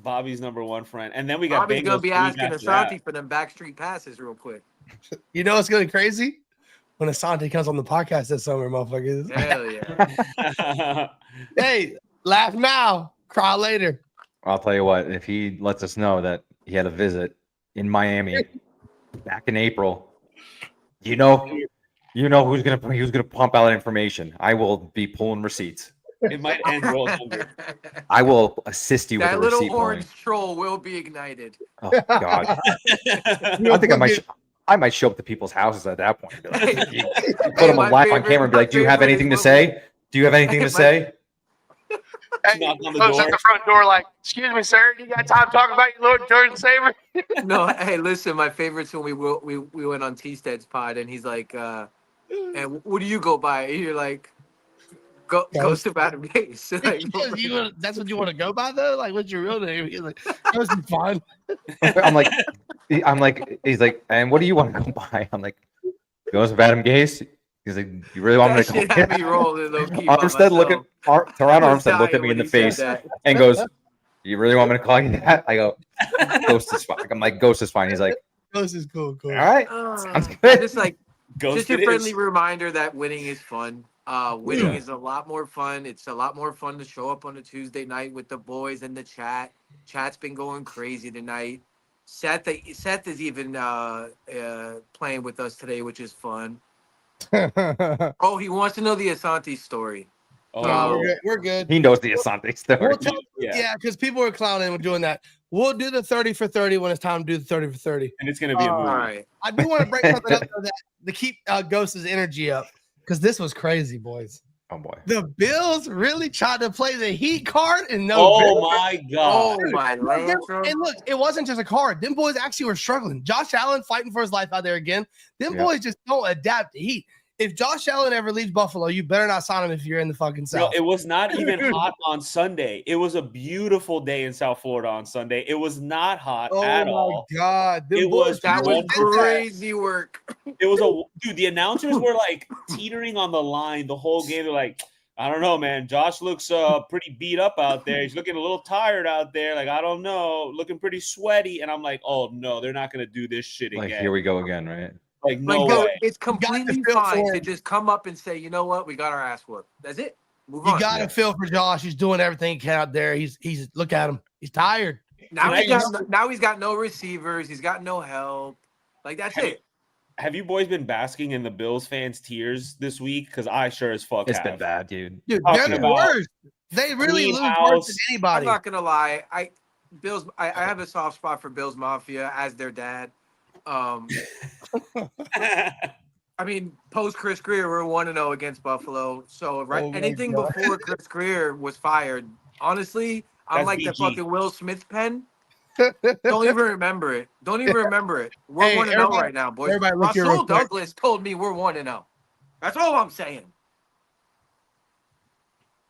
Bobby's number one friend. And then we got Bobby's gonna Bengals be the week asking after Asante for them backstreet passes real quick. You know what's going to be crazy? When Asante comes on the podcast this summer, motherfuckers. Hell yeah. that. Hey, laugh now, cry later. I'll tell you what, if he lets us know that he had a visit in Miami back in April, you know who's gonna pump out information. I will be pulling receipts. It might end World Hunger. I will assist you with That a little receipt orange pulling. troll will be ignited. Oh God. I think I might show up to people's houses at that point. And be like, put them on live on camera and be like, "Do you have anything to say? Do you have anything to say?" Knock on the Close at door. the front door, like, excuse me, sir. You got time to talk about your Lord Jordan Saber? No, hey, listen, my favorite's when we went on T-Stead's pod and he's like, and what do you go by? And you're like, Ghost of Adam Gase. Like, That's what you want to go by, though? Like, what's your real name? He's like, that was fun. I'm like, he's like, and what do you want to go by? I'm like, goes with Adam Gase. He's like, you really want me that to shit go? had me rolling low key by Armstead looking, myself. Teron I was Armstead looked at dying me when in the he said face that. and goes, "You really want me to call you that?" I go, "Ghost is fine." I'm like, "Ghost is fine." He's like, This is cool. "All right, Oh, sounds I good." just like Just a friendly reminder that winning is fun. Winning is a lot more fun. It's a lot more fun to show up on a Tuesday night with the boys in the chat. Chat's been going crazy tonight. Seth is even playing with us today, which is fun. Oh, he wants to know the Asante story. Oh, we're good. He knows the Asante story. We'll tell, because people are clowning with doing that. We'll do the 30 for 30 when it's time to do the 30 for 30. And it's going to be a movie. All right. I do want to break something up though, to keep Ghost's energy up, because this was crazy, boys. Oh boy. The Bills really tried to play the Heat card and my God. Oh my God. And look, it wasn't just a card. Them boys actually were struggling. Josh Allen fighting for his life out there again. Them boys just don't adapt to Heat. If Josh Allen ever leaves Buffalo, you better not sign him if you're in the fucking South. It was not even hot on Sunday. It was a beautiful day in South Florida on Sunday. It was not hot at all. Oh my God. That was crazy work. It was dude, the announcers were like teetering on the line the whole game. They're like, I don't know, man. Josh looks pretty beat up out there. He's looking a little tired out there. Like, I don't know, looking pretty sweaty. And I'm like, oh no, they're not gonna do this shit again. Like, here we go again, right? Like, no way. It's completely fine to just come up and say, you know what, we got our ass whooped. That's it. Move on. You got to feel for Josh. He's doing everything he can out there. He's look at him. He's tired. Now he's got no receivers. He's got no help. Like, that's it. Have you boys been basking in the Bills fans' tears this week? Because I sure as fuck It's have. been bad, dude. Dude, they're the worst. They really lose worse than anybody. I'm not gonna lie. I have a soft spot for Bills Mafia as their dad. I mean, post Chris Greer, we're 1-0 against Buffalo. So anything before Chris Greer was fired, honestly, I'm like the fucking Will Smith pen. Don't even remember it. We're 1-0 right now, boys. Russell Douglas told me we're 1-0. That's all I'm saying.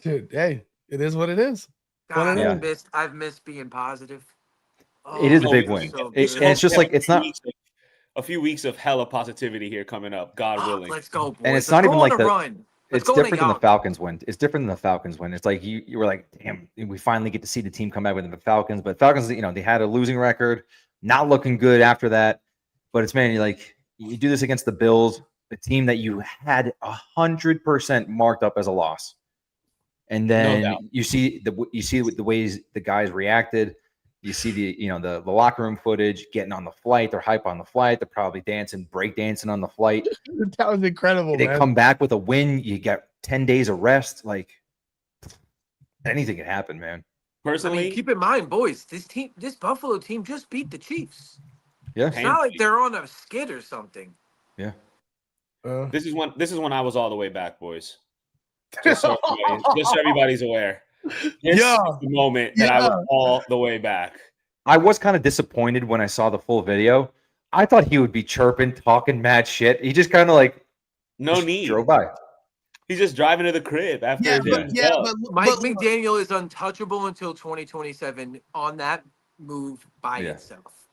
Dude, hey, it is what it is. God, I've missed being positive. Oh, it is a big win. And it's just like, it's not a few weeks of hella positivity here coming up, God willing. Let's go, boys. And it's not even like the run. It's different than the Falcons win. It's different than the Falcons win. It's like you were like, damn, we finally get to see the team come out with the Falcons. But Falcons, they had a losing record, not looking good after that. But it's, man, you do this against the Bills, a team that you had 100% marked up as a loss, and then you see the ways the guys reacted. You see the locker room footage, getting on the flight. They're hype on the flight. They're probably break dancing on the flight. That was incredible. They come back with a win. You get 10 days of rest. Like, anything can happen, man. Personally, keep in mind, boys, this Buffalo team just beat the Chiefs. Yeah, it's not like they're on a skid or something. Yeah. This is when I was all the way back, boys. Just so everybody's aware. This is the moment that I was all the way back. I was kind of disappointed when I saw the full video. I thought he would be chirping, talking mad shit. He just kind of drove by. He's just driving to the crib after. But Mike McDaniel is untouchable until 2027 on that move by itself.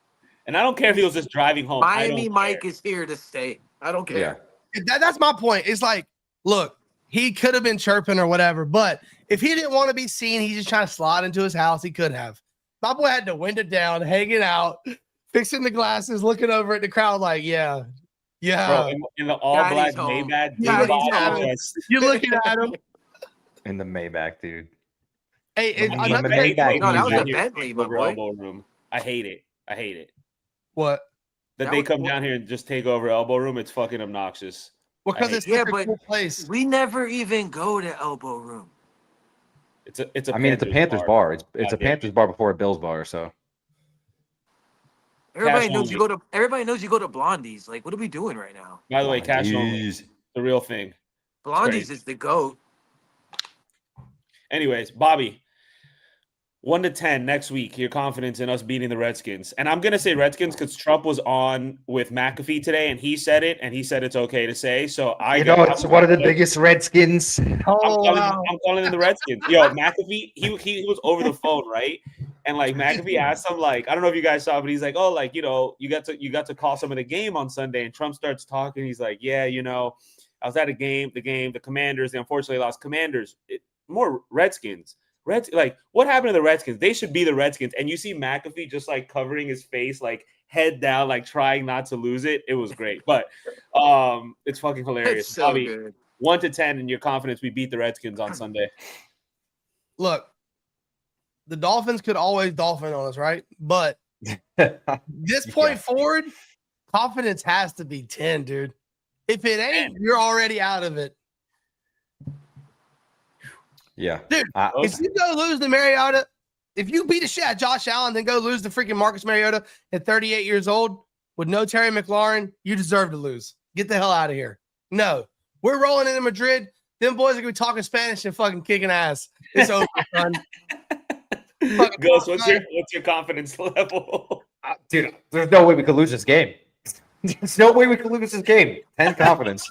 And I don't care if he was just driving home. Miami Mike is here to stay. I don't care. Yeah. That's my point. It's like, look, he could have been chirping or whatever, but if he didn't want to be seen, he's just trying to slide into his house. He could have. My boy had to wind it down, hanging out, fixing the glasses, looking over at the crowd like, yeah. Bro, in the all-black Maybach. You're looking at him. In the Maybach, dude. Hey, that was a Bentley, my boy. Elbow room. I hate it. What? That they come down here and just take over elbow room. It's fucking obnoxious. Because it's a cool place. We never even go to elbow room. It's a Panthers bar. It's a Panthers bar before a Bills bar. So everybody knows you go to Blondie's. Like, what are we doing right now? By the way, cash only, the real thing. Blondie's is the GOAT. Anyways, Bobby, 1 to 10 next week, your confidence in us beating the Redskins. And I'm going to say Redskins because Trump was on with McAfee today, and he said it, and he said it's okay to say. So it's one of the biggest Redskins. I'm calling in the Redskins. Yo, McAfee, he was over the phone, right? And like McAfee asked him, like, I don't know if you guys saw, but he's like, oh, like, you got to call some of the game on Sunday. And Trump starts talking. He's like, yeah, I was at the Commanders, they unfortunately lost. Commanders, more Redskins. Like, what happened to the Redskins? They should be the Redskins. And you see McAfee just like covering his face, like head down, like trying not to lose it. It was great, but it's fucking hilarious. It's so Bobby, good. 1 to 10 in your confidence we beat the Redskins on Sunday. Look, the Dolphins could always dolphin on us, right? But this point forward, confidence has to be 10, dude. If it ain't, you're already out of it. Yeah. Dude, if you go lose to Mariota, if you beat a shit at Josh Allen, then go lose to freaking Marcus Mariota at 38 years old with no Terry McLaurin, you deserve to lose. Get the hell out of here. No, we're rolling into Madrid. Them boys are going to be talking Spanish and fucking kicking ass. It's over, son. Ghost, what's your confidence level? Dude, there's no way we could lose this game. There's no way we could lose this game. 10 confidence.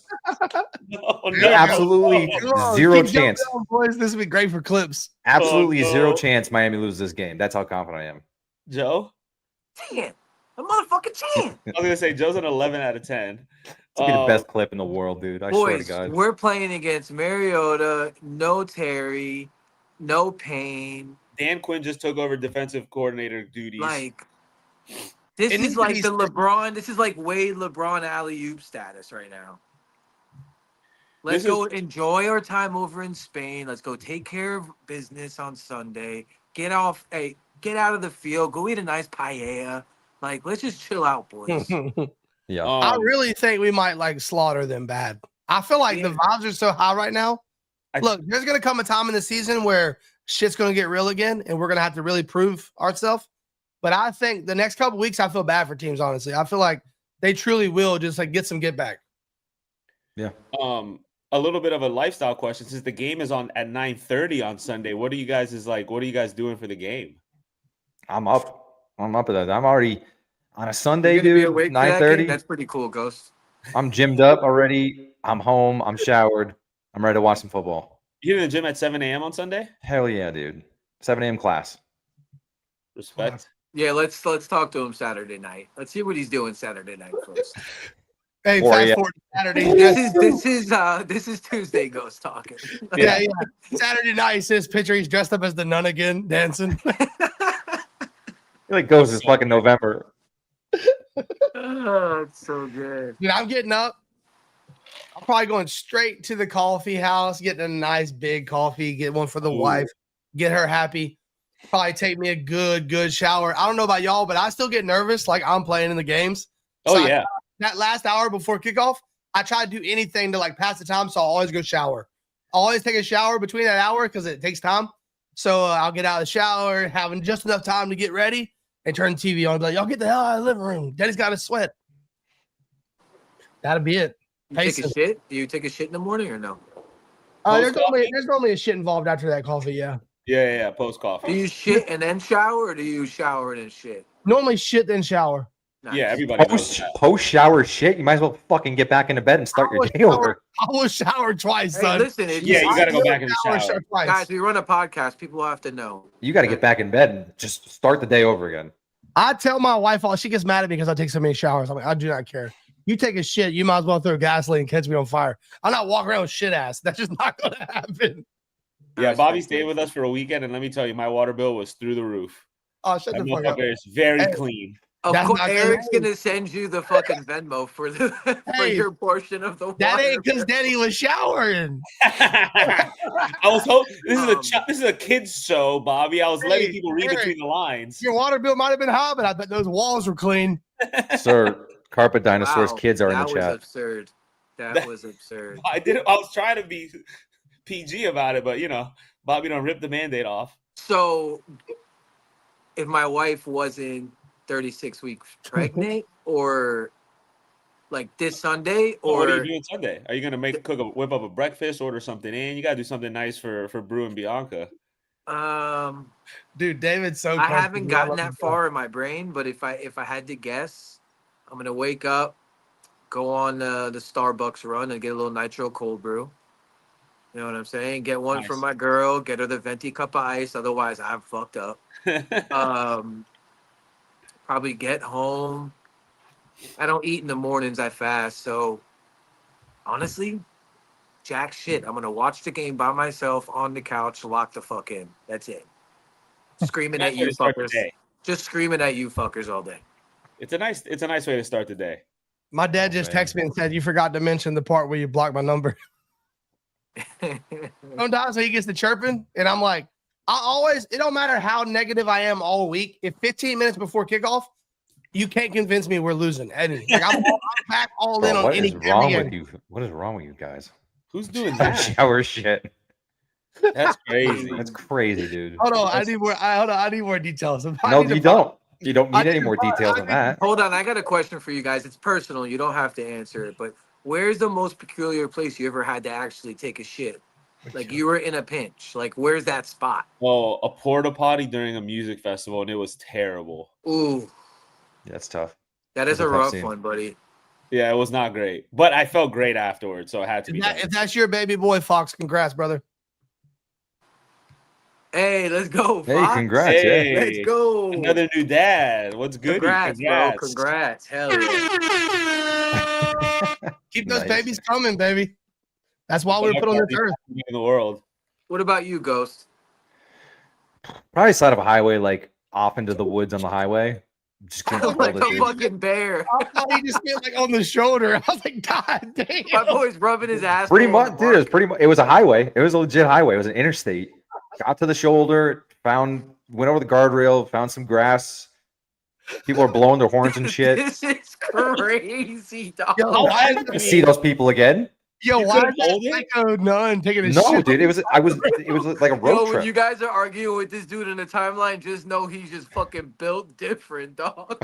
No. Absolutely zero chance. Going, boys. This would be great for clips. Absolutely zero chance Miami loses this game. That's how confident I am. Joe? 10. A motherfucking 10. I was going to say Joe's an 11 out of 10. It's going to be the best clip in the world, dude. I swear to God. We're playing against Mariota, no Terry, no Payne. Dan Quinn just took over defensive coordinator duties. Like, this is like the LeBron. This is like Wade LeBron alley-oop status right now. Let's go enjoy our time over in Spain. Let's go take care of business on Sunday. Get out of the field. Go eat a nice paella. Like, let's just chill out, boys. Yeah. I really think we might like slaughter them bad. I feel like the vibes are so high right now. Look, there's going to come a time in the season where shit's going to get real again, and we're going to have to really prove ourselves. But I think the next couple weeks, I feel bad for teams, honestly. I feel like they truly will just like get some get back. Yeah. A little bit of a lifestyle question. Since the game is on at 9:30 on Sunday, what are you guys doing for the game? I'm up at that. I'm already on a Sunday, dude. 9:30. That's pretty cool, Ghost. I'm gymmed up already. I'm home. I'm showered. I'm ready to watch some football. You in the gym at 7 a.m. on Sunday? Hell yeah, dude. 7 a.m. class. Respect. Yeah, let's talk to him Saturday night. Let's see what he's doing Saturday night first. Hey, fast forward to Saturday. This is Tuesday Ghost talking. Yeah. Saturday night, he says picture. He's dressed up as the nun again, dancing. It like goes this fucking November. Oh, it's so good. Dude, I'm getting up. I'm probably going straight to the coffee house, getting a nice big coffee, get one for the wife, get her happy. Probably take me a good shower. I don't know about y'all, but I still get nervous like I'm playing in the games. So that last hour before kickoff, I try to do anything to like pass the time. So I'll always go shower. I'll always take a shower between that hour because it takes time. So I'll get out of the shower, having just enough time to get ready and turn the TV on. Be like, y'all get the hell out of the living room. Daddy's got to sweat. That'll be it. You take a shit? Do you take a shit in the morning or no? There's normally a shit involved after that coffee, yeah. Yeah, post coffee. Do you shit and then shower, or do you shower and then shit? Normally shit, then shower. Nice. Yeah, everybody post shower shit. You might as well fucking get back into bed and start your day over. I will shower twice, son. Listen, you got to go back in the shower. Guys, we run a podcast. People have to know. You got to get back in bed and just start the day over again. I tell my wife, she gets mad at me because I take so many showers. I'm like, I do not care. You take a shit, you might as well throw gasoline and catch me on fire. I'm not walking around with shit ass. That's just not going to happen. Yeah, Bobby stayed with us for a weekend, and let me tell you, my water bill was through the roof. Oh, shut the fuck up. It's very clean. Of course, Eric's gonna send you the fucking Venmo for your portion of the water. That ain't because Daddy was showering. I was hoping this is a kids show, Bobby. I was letting people read between the lines. Your water bill might have been high, but I bet those walls were clean. Sir, Carpet Dinosaurs kids are in the chat. That was absurd. That was absurd. I was trying to be PG about it, but Bobby don't rip the Band-Aid off. So, if my wife wasn't 36 weeks pregnant, or like this Sunday, or what are you doing Sunday? Are you gonna whip up a breakfast, order something in? You gotta do something nice for Brew and Bianca. Dude, David's so. I haven't gotten that far in my brain, but if I had to guess, I'm gonna wake up, go on the Starbucks run, and get a little nitro cold brew. You know what I'm saying? Get one for my girl. Get her the venti cup of ice. Otherwise, I'm fucked up. Probably get home. I don't eat in the mornings. I fast. So, honestly, jack shit. I'm going to watch the game by myself on the couch, lock the fuck in. That's it. Screaming at Nice way you to start the fuckers. day. Just screaming at you fuckers all day. It's a nice way to start the day. My dad just man. texted me and said, "You forgot to mention the part where you blocked my number." Sometimes when he gets to chirping, and I'm like, it don't matter how negative I am all week. If 15 minutes before kickoff, you can't convince me we're losing any. Like I'm back all in Bro, on what any. is wrong every with game. you? What is wrong with you guys? Who's doing that? Shower shit. That's crazy. That's crazy, dude. Hold on, I need more. I need more details. No, you don't. You don't I need any need more to buy- details I than need that. Hold on, I got a question for you guys. It's personal. You don't have to answer it, but where's the most peculiar place you ever had to actually take a shit? Like you were in a pinch. Like where's that spot? Oh, a porta potty during a music festival, and it was terrible. Ooh, Yeah, that's tough. that is That's a a tough rough scene. one, buddy. Yeah, it was not great, but I felt great afterwards, so it had to be done. If that's your baby boy, Fox, congrats, brother. Hey, let's go. Hey, Fox. congrats. Yeah. Hey, Let's go. another new dad. What's good? Congrats, bro. Congrats. Hell yeah. Keep those Nice. babies coming, baby. That's why we were put on this earth. in the world. What about you, Ghost? Probably side of a highway, like off into the woods on the highway. Just can't hold Like it, a dude. fucking bear. I thought he just hit like on the shoulder. I was like, God damn. My boy's rubbing his ass. Pretty much, dude. It was pretty much. It was a highway. It was a legit highway. It was an interstate. Got to the shoulder, went over the guardrail, found some grass. People are blowing their horns and shit. This is crazy, dog. Yo, why is I see those people again. Yo, You why couldn't is hold it? that psycho nun taking a No, shit? dude. It was like a road Yo, when trip. you guys are arguing with this dude in the timeline, just know he's just fucking built different, dog.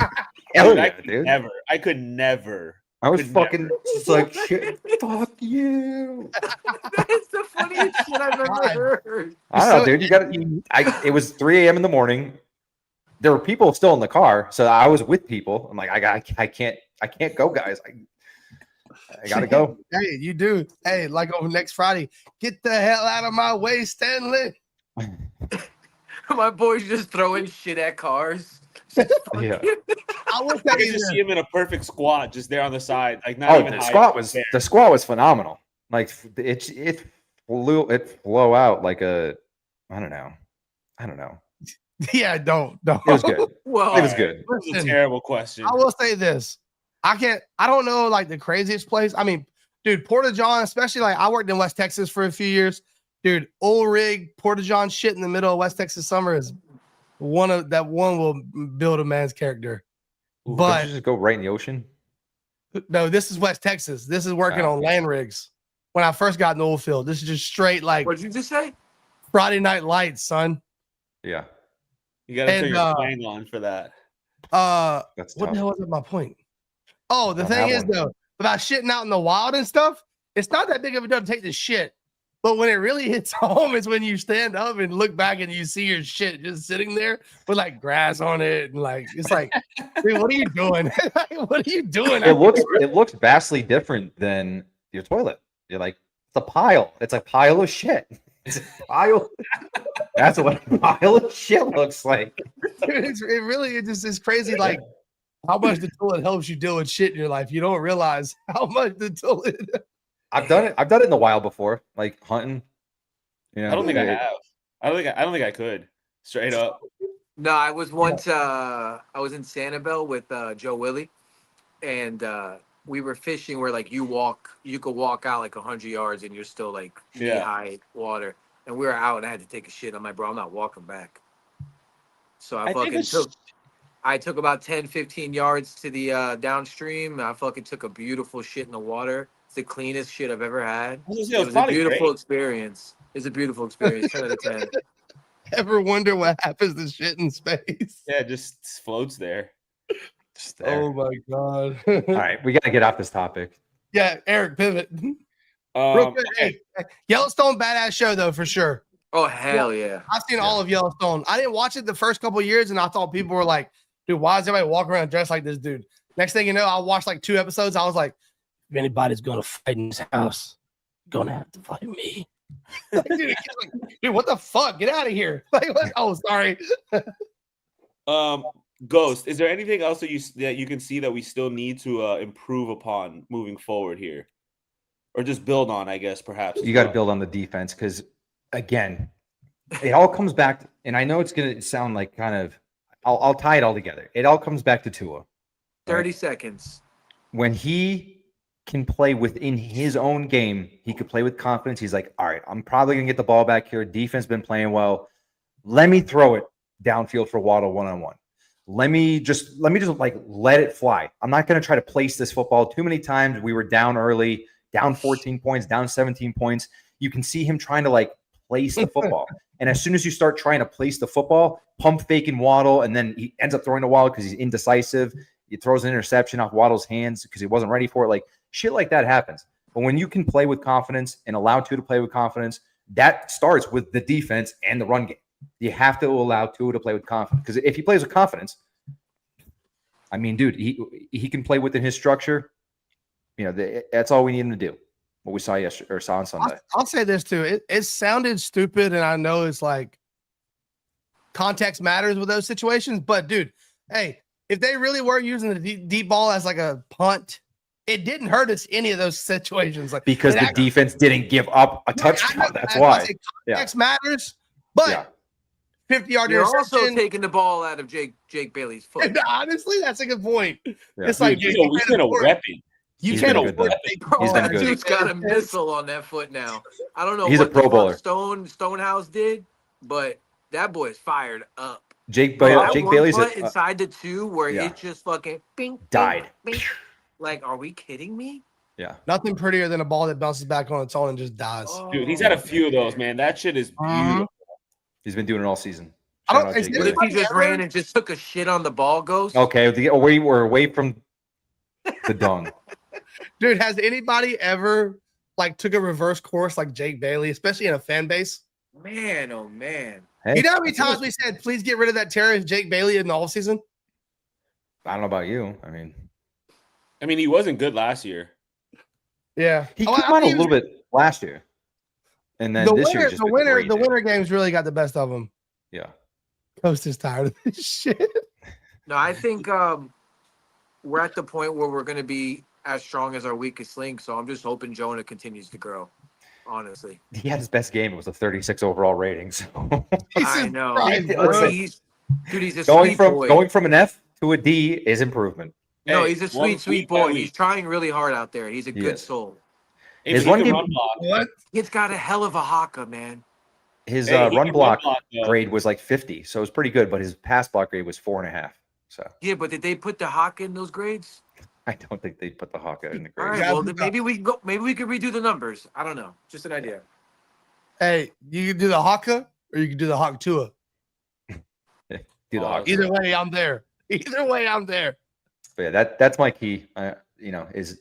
Hell Dude, yeah, dude. I could never. I was could fucking never. just like, shit, fuck you. That's the funniest shit I've ever heard. I don't know, dude. You got it was 3 a.m. in the morning. There were people still in the car, so I was with people. I'm like, I can't go, guys. I gotta go. Hey, you do. Hey, like on next Friday, get the hell out of my way, Stanley. My boy's just throwing shit at cars. Yeah. I will I tell could you just this. see him in a perfect squat, just there on the side, like not Oh, even the high squat up was there. the squat was phenomenal. Like it flew out like a I don't know. Yeah, don't. It was good. Well, It was good. That was a Listen, terrible question. I will say this. I don't know like the craziest place. I mean, dude, Porta John, especially like I worked in West Texas for a few years. Dude, old rig, Porta John shit in the middle of West Texas summer is one will build a man's character. Don't But you just go right in the ocean? no, this is West Texas. This is working Oh. on land rigs. When I first got in the oil field, this is just straight like what'd you just say? Friday Night Lights, son. Yeah, You gotta and, turn your plane on for that. that's What tough. the hell was my point? Oh, the Don't thing have is one. though, about shitting out in the wild and stuff, it's not that big of a deal to take the shit. But when it really hits home is when you stand up and look back and you see your shit just sitting there with like grass on it and like it's like, dude, what are you doing? What are you doing? It looks vastly different than your toilet. You're like, it's a pile. It's a pile of shit. It's a pile. That's what a pile of shit looks like. Dude, it just is crazy. Like how much the toilet helps you deal with shit in your life. You don't realize how much the toilet. I've done it in the wild before, like hunting. You know, I don't think I have. I don't think I could. Straight up. No, I was once I was in Sanibel with Joe Willie, and we were fishing where like you could walk out like 100 yards and you're still like knee high water. And we were out and I had to take a shit. I'm like, bro, I'm not walking back. So I took about 10, 15 yards to the downstream. I fucking took a beautiful shit in the water. It's the cleanest shit I've ever had. It It was a beautiful experience. It's a beautiful experience. 10 out of 10. Ever wonder what happens to shit in space? Yeah, it just floats there. Just there. Oh my god! All right, we got to get off this topic. Yeah, Eric, pivot. Real quick, Okay. hey, Yellowstone, badass show though for sure. Oh, hell yeah. I've seen all of Yellowstone. I didn't watch it the first couple of years, and I thought people were like, "Dude, why is everybody walking around dressed like this dude?" Next thing you know, I watched like 2 episodes. I was like, "If anybody's gonna fight in this house, you're gonna have to fight me." Like, dude, what the fuck? Get out of here! Like, what? Oh, sorry. Ghost, is there anything else that you can see that we still need to improve upon moving forward here? or just build on, I guess, perhaps. You got to build on the defense because, again, it all comes back. And I know it's going to sound like kind of, I'll tie it all together. It all comes back to Tua. 30 seconds. When he can play within his own game, he could play with confidence. He's like, all right, I'm probably going to get the ball back here. Defense been playing well. Let me throw it downfield for Waddle one-on-one. Let me just like let it fly. I'm not going to try to place this football too many times. We were down early, down 14 points, down 17 points. You can see him trying to like place the football. And as soon as you start trying to place the football, pump faking Waddle, and then he ends up throwing the Waddle because he's indecisive. He throws an interception off Waddle's hands because he wasn't ready for it. Like shit like that happens. But when you can play with confidence and allow Tua to play with confidence, that starts with the defense and the run game. You have to allow Tua to play with confidence because if he plays with confidence, I mean, dude, he can play within his structure. You know, that's all we need him to do. What we saw yesterday or saw on Sunday. I'll say this too. It sounded stupid, and I know it's like context matters with those situations. But dude, hey, if they really were using the deep ball as like a punt, it didn't hurt us any of those situations. Like because the defense didn't give up a touchdown. That's why. Context matters, but 50-yard You're interception. also taking the ball out of Jake Bailey's foot. And honestly, that's a good point. Yeah. It's like he's been a weapon. You He's can't been good, afford Bro, He's been that good. dude's got a missile on that foot now. I don't know He's a what Pro the Bowler. fuck Stonehouse did, but that boy is fired up. Jake That Jake one Bailey's punt inside the 2 where yeah. it just fucking bing, died. bing, bing. Like, are we kidding me? Yeah. Nothing prettier than a ball that bounces back on its own and just dies. Dude, he's had a few of those, man. That shit is beautiful. He's been doing it all season. I don't- Shout out is Jake What Bailey. if he just ran and just took a shit on the ball, Ghost? Okay, we're away from the dung. Dude, has anybody ever like took a reverse course like Jake Bailey, especially in a fan base? Man, oh man. Hey, You know how many times we said, please get rid of that terrorist Jake Bailey in the offseason? I don't know about you. I mean, he wasn't good last year. Yeah. He Oh, came I on a mean, little bit last year, and then the this year winter, just the been winter, great, the dude. winter games really got the best of him. Yeah. Coast is tired of this shit. No, I think we're at the point where we're going to be as strong as our weakest link. So I'm just hoping Jonah continues to grow. Honestly, He had his best game. It was a 36 overall rating. So I know. Listen, He's a going sweet from boy. an F to a D is improvement. No, Hey, he's a one sweet week by boy. week. He's trying really hard out there. He's a He good is. soul. If His he run can game- run block, What? He's got a hell of a haka, man. His Hey, he run can block though. grade was like 50, so it was pretty good. But his pass block grade was 4.5. So Yeah, but did they put the haka in those grades? I don't think they put the Hawkeye in the All grade. right, Yeah, well, but- then maybe we can go. Maybe we could redo the numbers. I don't know. Just an idea. Hey, you can do the Haka or you can do the Hawk Tua. Do the Hawkeye. Either way, I'm there. Either way, I'm there. But yeah, that's my key. Is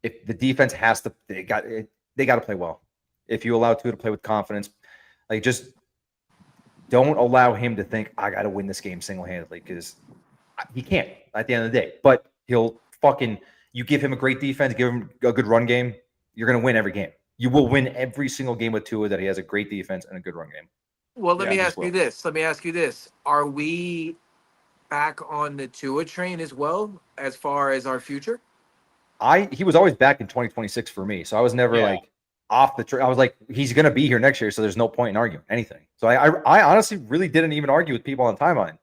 if the defense has to, they got to play well. If you allow Tua to play with confidence, like just don't allow him to think I got to win this game single handedly because he can't at the end of the day. But he'll you give him a great defense, give him a good run game, you're gonna win every game. You will win every single game with Tua that he has a great defense and a good run game. Well, let Yeah, me just ask you this. Let me ask you this. Are we back on the Tua train as well as far as our future? He was always back in 2026 for me, so I was never like off the train. I was like, he's gonna be here next year, so there's no point in arguing anything. So I honestly really didn't even argue with people on the timeline.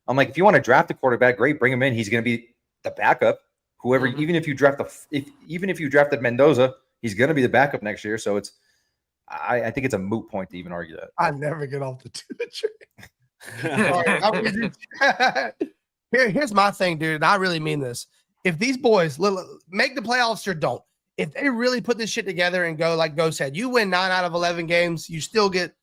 I'm like, if you want to draft a quarterback, great, bring him in. He's gonna be the backup. Whoever, even if you drafted Mendoza, he's gonna be the backup next year. So I think it's a moot point to even argue that. I never get off the Tua train. All right, here's my thing, dude. And I really mean this. If these boys make the playoffs or don't, if they really put this shit together and go like Go said, you win 9 out of 11 games, you still get,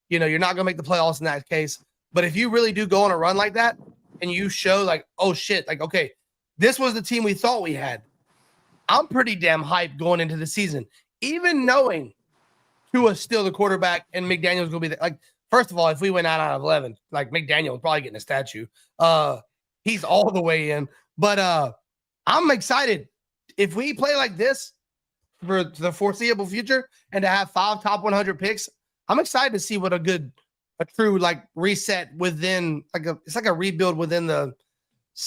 you're not gonna make the playoffs in that case. But if you really do go on a run like that and you show like, oh shit, like okay, this was the team we thought we had. I'm pretty damn hyped going into the season, even knowing Tua's still the quarterback and McDaniel's gonna be there. Like, first of all, if we went 9 out of 11, like McDaniel would probably get a statue. He's all the way in. But I'm excited. If we play like this for the foreseeable future and to have 5 top 100 picks, I'm excited to see what a true like reset within it's like a rebuild within the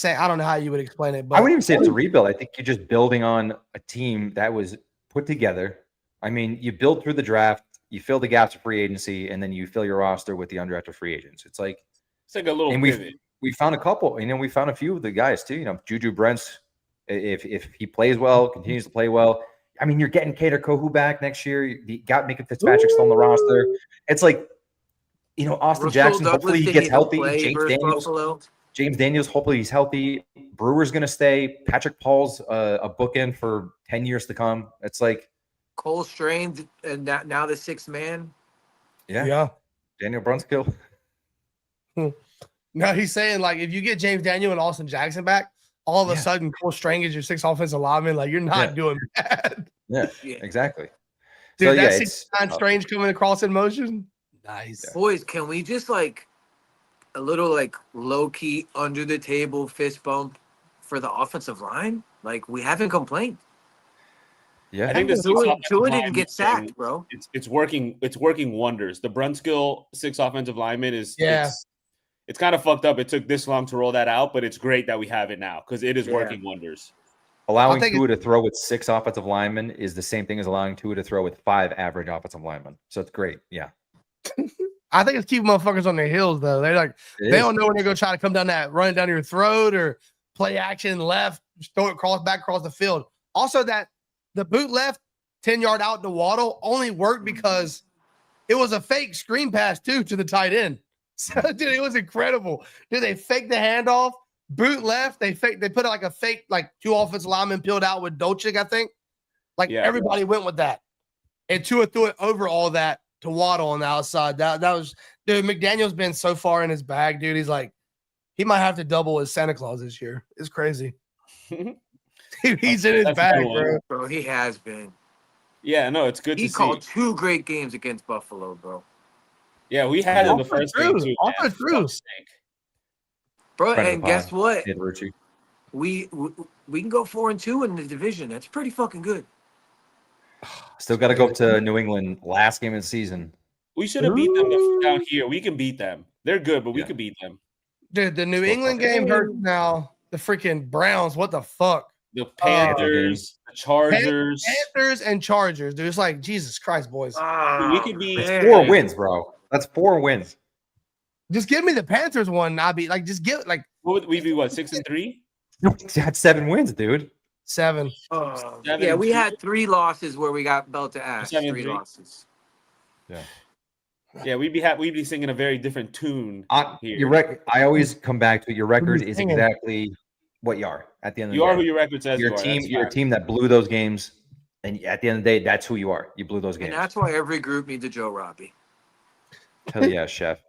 I don't know how you would explain it, but I wouldn't even say it's a rebuild. I think you're just building on a team that was put together I mean, you build through the draft, you fill the gaps of free agency, and then you fill your roster with the undrafted free agents. It's like a little and pivot. we found a couple. We found a few of the guys too. Juju Brents, if he plays well, continues to play well. I mean, you're getting Kader Kohu back next year. You got Minka Fitzpatrick still on the roster. It's like, Austin Russell Jackson. Douglas Hopefully he didn't gets even healthy. play James versus Daniels. Buffalo. James Daniels. Hopefully he's healthy. Brewer's gonna stay. Patrick Paul's a bookend for 10 years to come. It's like Cole Strange and now the sixth man. yeah. Daniel Brunskill. No, he's saying like if you get James Daniel and Austin Jackson back, all of a sudden Cole Strange is your 6th offensive lineman. Like you're not doing bad. Yeah, exactly. Dude, So, that yeah, 69 Strange coming across in motion. Nice. Boys, can we just like a little like low key under the table fist bump for the offensive line? Like we haven't complained. Yeah, I think the Tua didn't get sacked, bro. It's working. It's working wonders. The Brunskill 6 offensive lineman is it's kind of fucked up. It took this long to roll that out, but it's great that we have it now because it is working wonders. Allowing Tua to throw with 6 offensive linemen is the same thing as allowing Tua to throw with 5 average offensive linemen. So it's great. Yeah. I think it's keeping motherfuckers on their heels though. They're like they don't know when they're gonna try to come down that run down your throat or play action left, just throw it back across the field. Also, that the boot left 10-yard out to Waddle only worked because it was a fake screen pass too to the tight end. So, dude, it was incredible. Dude, they faked the handoff, boot left. They put it like a fake, like 2 offensive linemen peeled out with Dolchik, I think. Like everybody went with that. And Tua threw it over all that to Waddle on the outside. That was, dude, McDaniel's been so far in his bag, dude. He's like, he might have to double as Santa Claus this year. It's crazy. Dude, he's in his bag, bro. Bro, he has been. Yeah, no, it's good to see. He called 2 great games against Buffalo, bro. Yeah, we had in the first game too. Also true. Bro, and guess what? We can go 4-2 in the division. That's pretty fucking good. Still got to go up to New England last game of the season. We should have beat them down here. We can beat them. They're good, but we could beat them. Dude, the New England game hurts now. The freaking Browns, what the fuck? The Panthers, the Chargers. Panthers and Chargers, dude. It's like, Jesus Christ, boys. Dude, we could be 4 wins, bro. That's 4 wins. Just give me the Panthers one. I'll be like, just give like. What would we be? What 6-3? You had 7 wins, dude. 7. Yeah, we had 3 losses where we got belt to ass. 3 losses. Yeah, we'd be singing a very different tune here. I always come back to your record is exactly what you are at the end of the day. You are who your record says you're a team that blew those games, and at the end of the day, that's who you are. You blew those games. And that's why every group needs a Joe Robbie. Hell yeah, Chef.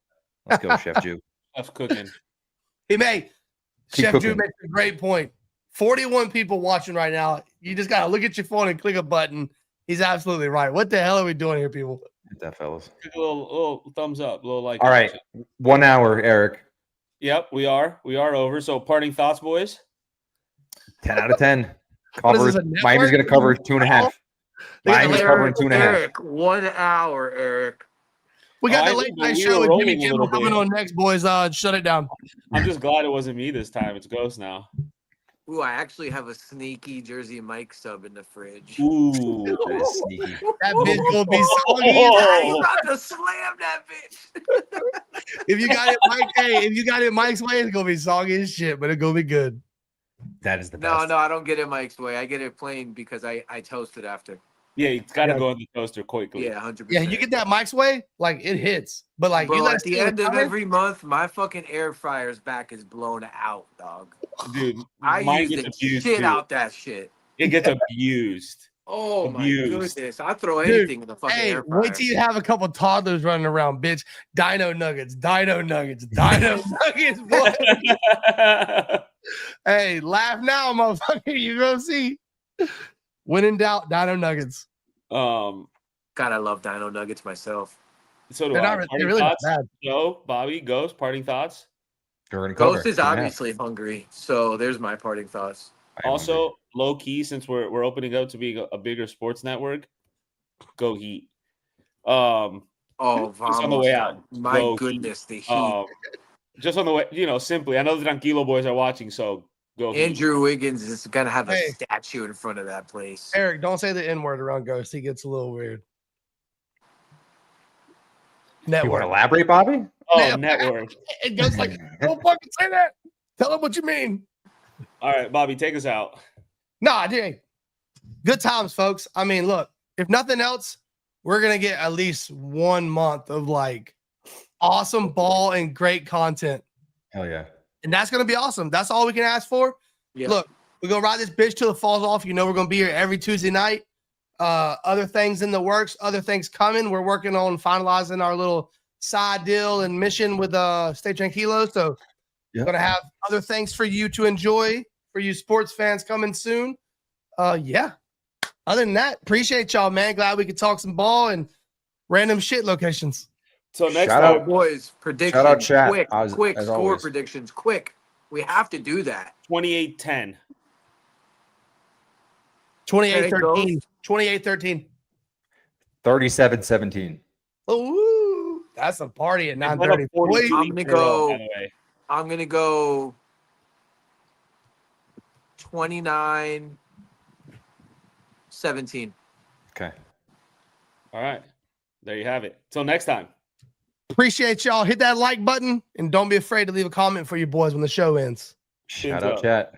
Let's go, Chef Jew. Chef's cooking. Chef Drew makes a great point. 41 people watching right now. You just got to look at your phone and click a button. He's absolutely right. What the hell are we doing here, people? Hit that, fellas. A little thumbs up, a little like. All right. 1 hour, Eric. Yep, we are. We are over. So parting thoughts, boys? 10 out of 10. Covered. Miami's going to cover 2.5. Miami's covering 2.5. Eric, 1 hour, Eric. We got the late night show with Jimmy Kimmel coming on next, boys. Shut it down. I'm just glad it wasn't me this time. It's Ghost now. Ooh, I actually have a sneaky Jersey Mike sub in the fridge. Ooh, that is sneaky. That bitch gonna be soggy. He's about to slam that bitch. If you got it Mike's way, it's gonna be soggy as shit, but it's gonna be good. That is the best. No, I don't get it Mike's way. I get it plain because I toast it after. Yeah, it's got to go in the toaster quickly. Yeah, 100%. Yeah, you get that Mike's way, like it hits. But like, bro, you at the end of every month, my fucking air fryer's back is blown out, dog. Dude, I mine use gets the abused shit too. out that shit. It gets abused. Oh Abused. my goodness! I throw anything in the fucking air fryer. Wait till you have a couple toddlers running around, bitch. Dino nuggets, dino nuggets, dino nuggets, boy. Hey, laugh now, motherfucker. You gonna see. When in doubt, dino nuggets. God, I love dino nuggets myself. So do They're I. not Parting really thoughts? bad. Joe, Bobby, Ghost, parting thoughts? Ghost is obviously hungry, so there's my parting thoughts. Also, low key, since we're opening up to be a bigger sports network, go Heat. Oh, just on the way out. My Go goodness, the Heat. Just on the way, simply. I know the Tranquilo boys are watching, so Go Heat. Andrew Wiggins is gonna have a Hey. statue in front of that place. Eric, don't say the N word around Ghost. He gets a little weird. You want Network. to elaborate, Bobby? Oh, Yeah. network. It goes like, don't fucking say that. Tell him what you mean. All right, Bobby, take us out. Nah, dude. Good times, folks. I mean, look, if nothing else, we're gonna get at least 1 month of like awesome ball and great content. Hell yeah. And that's gonna be awesome. That's all we can ask for. Yeah. Look, we're gonna ride this bitch till it falls off. You know, we're gonna be here every Tuesday night. Other things in the works, other things coming. We're working on finalizing our little side deal and mission with Stay Tranquilo. So Yeah. gonna have other things for you to enjoy for you sports fans coming soon. Yeah. Other than that, appreciate y'all, man. Glad we could talk some ball and random shit locations. Till next Shout time, out. Boys, predictions. Shout out chat, Quick, quick as score always. predictions. Quick. We have to do that. 28-10. 28-13. 28-13. 37-17. Oh, that's a party at They put up 9:30. 42 I'm weeks gonna in a row, go- by the way. I'm gonna go 29-17. Okay. All right. There you have it. Till next time. Appreciate y'all. Hit that like button and don't be afraid to leave a comment for your boys when the show ends. Shout Fins out up. chat.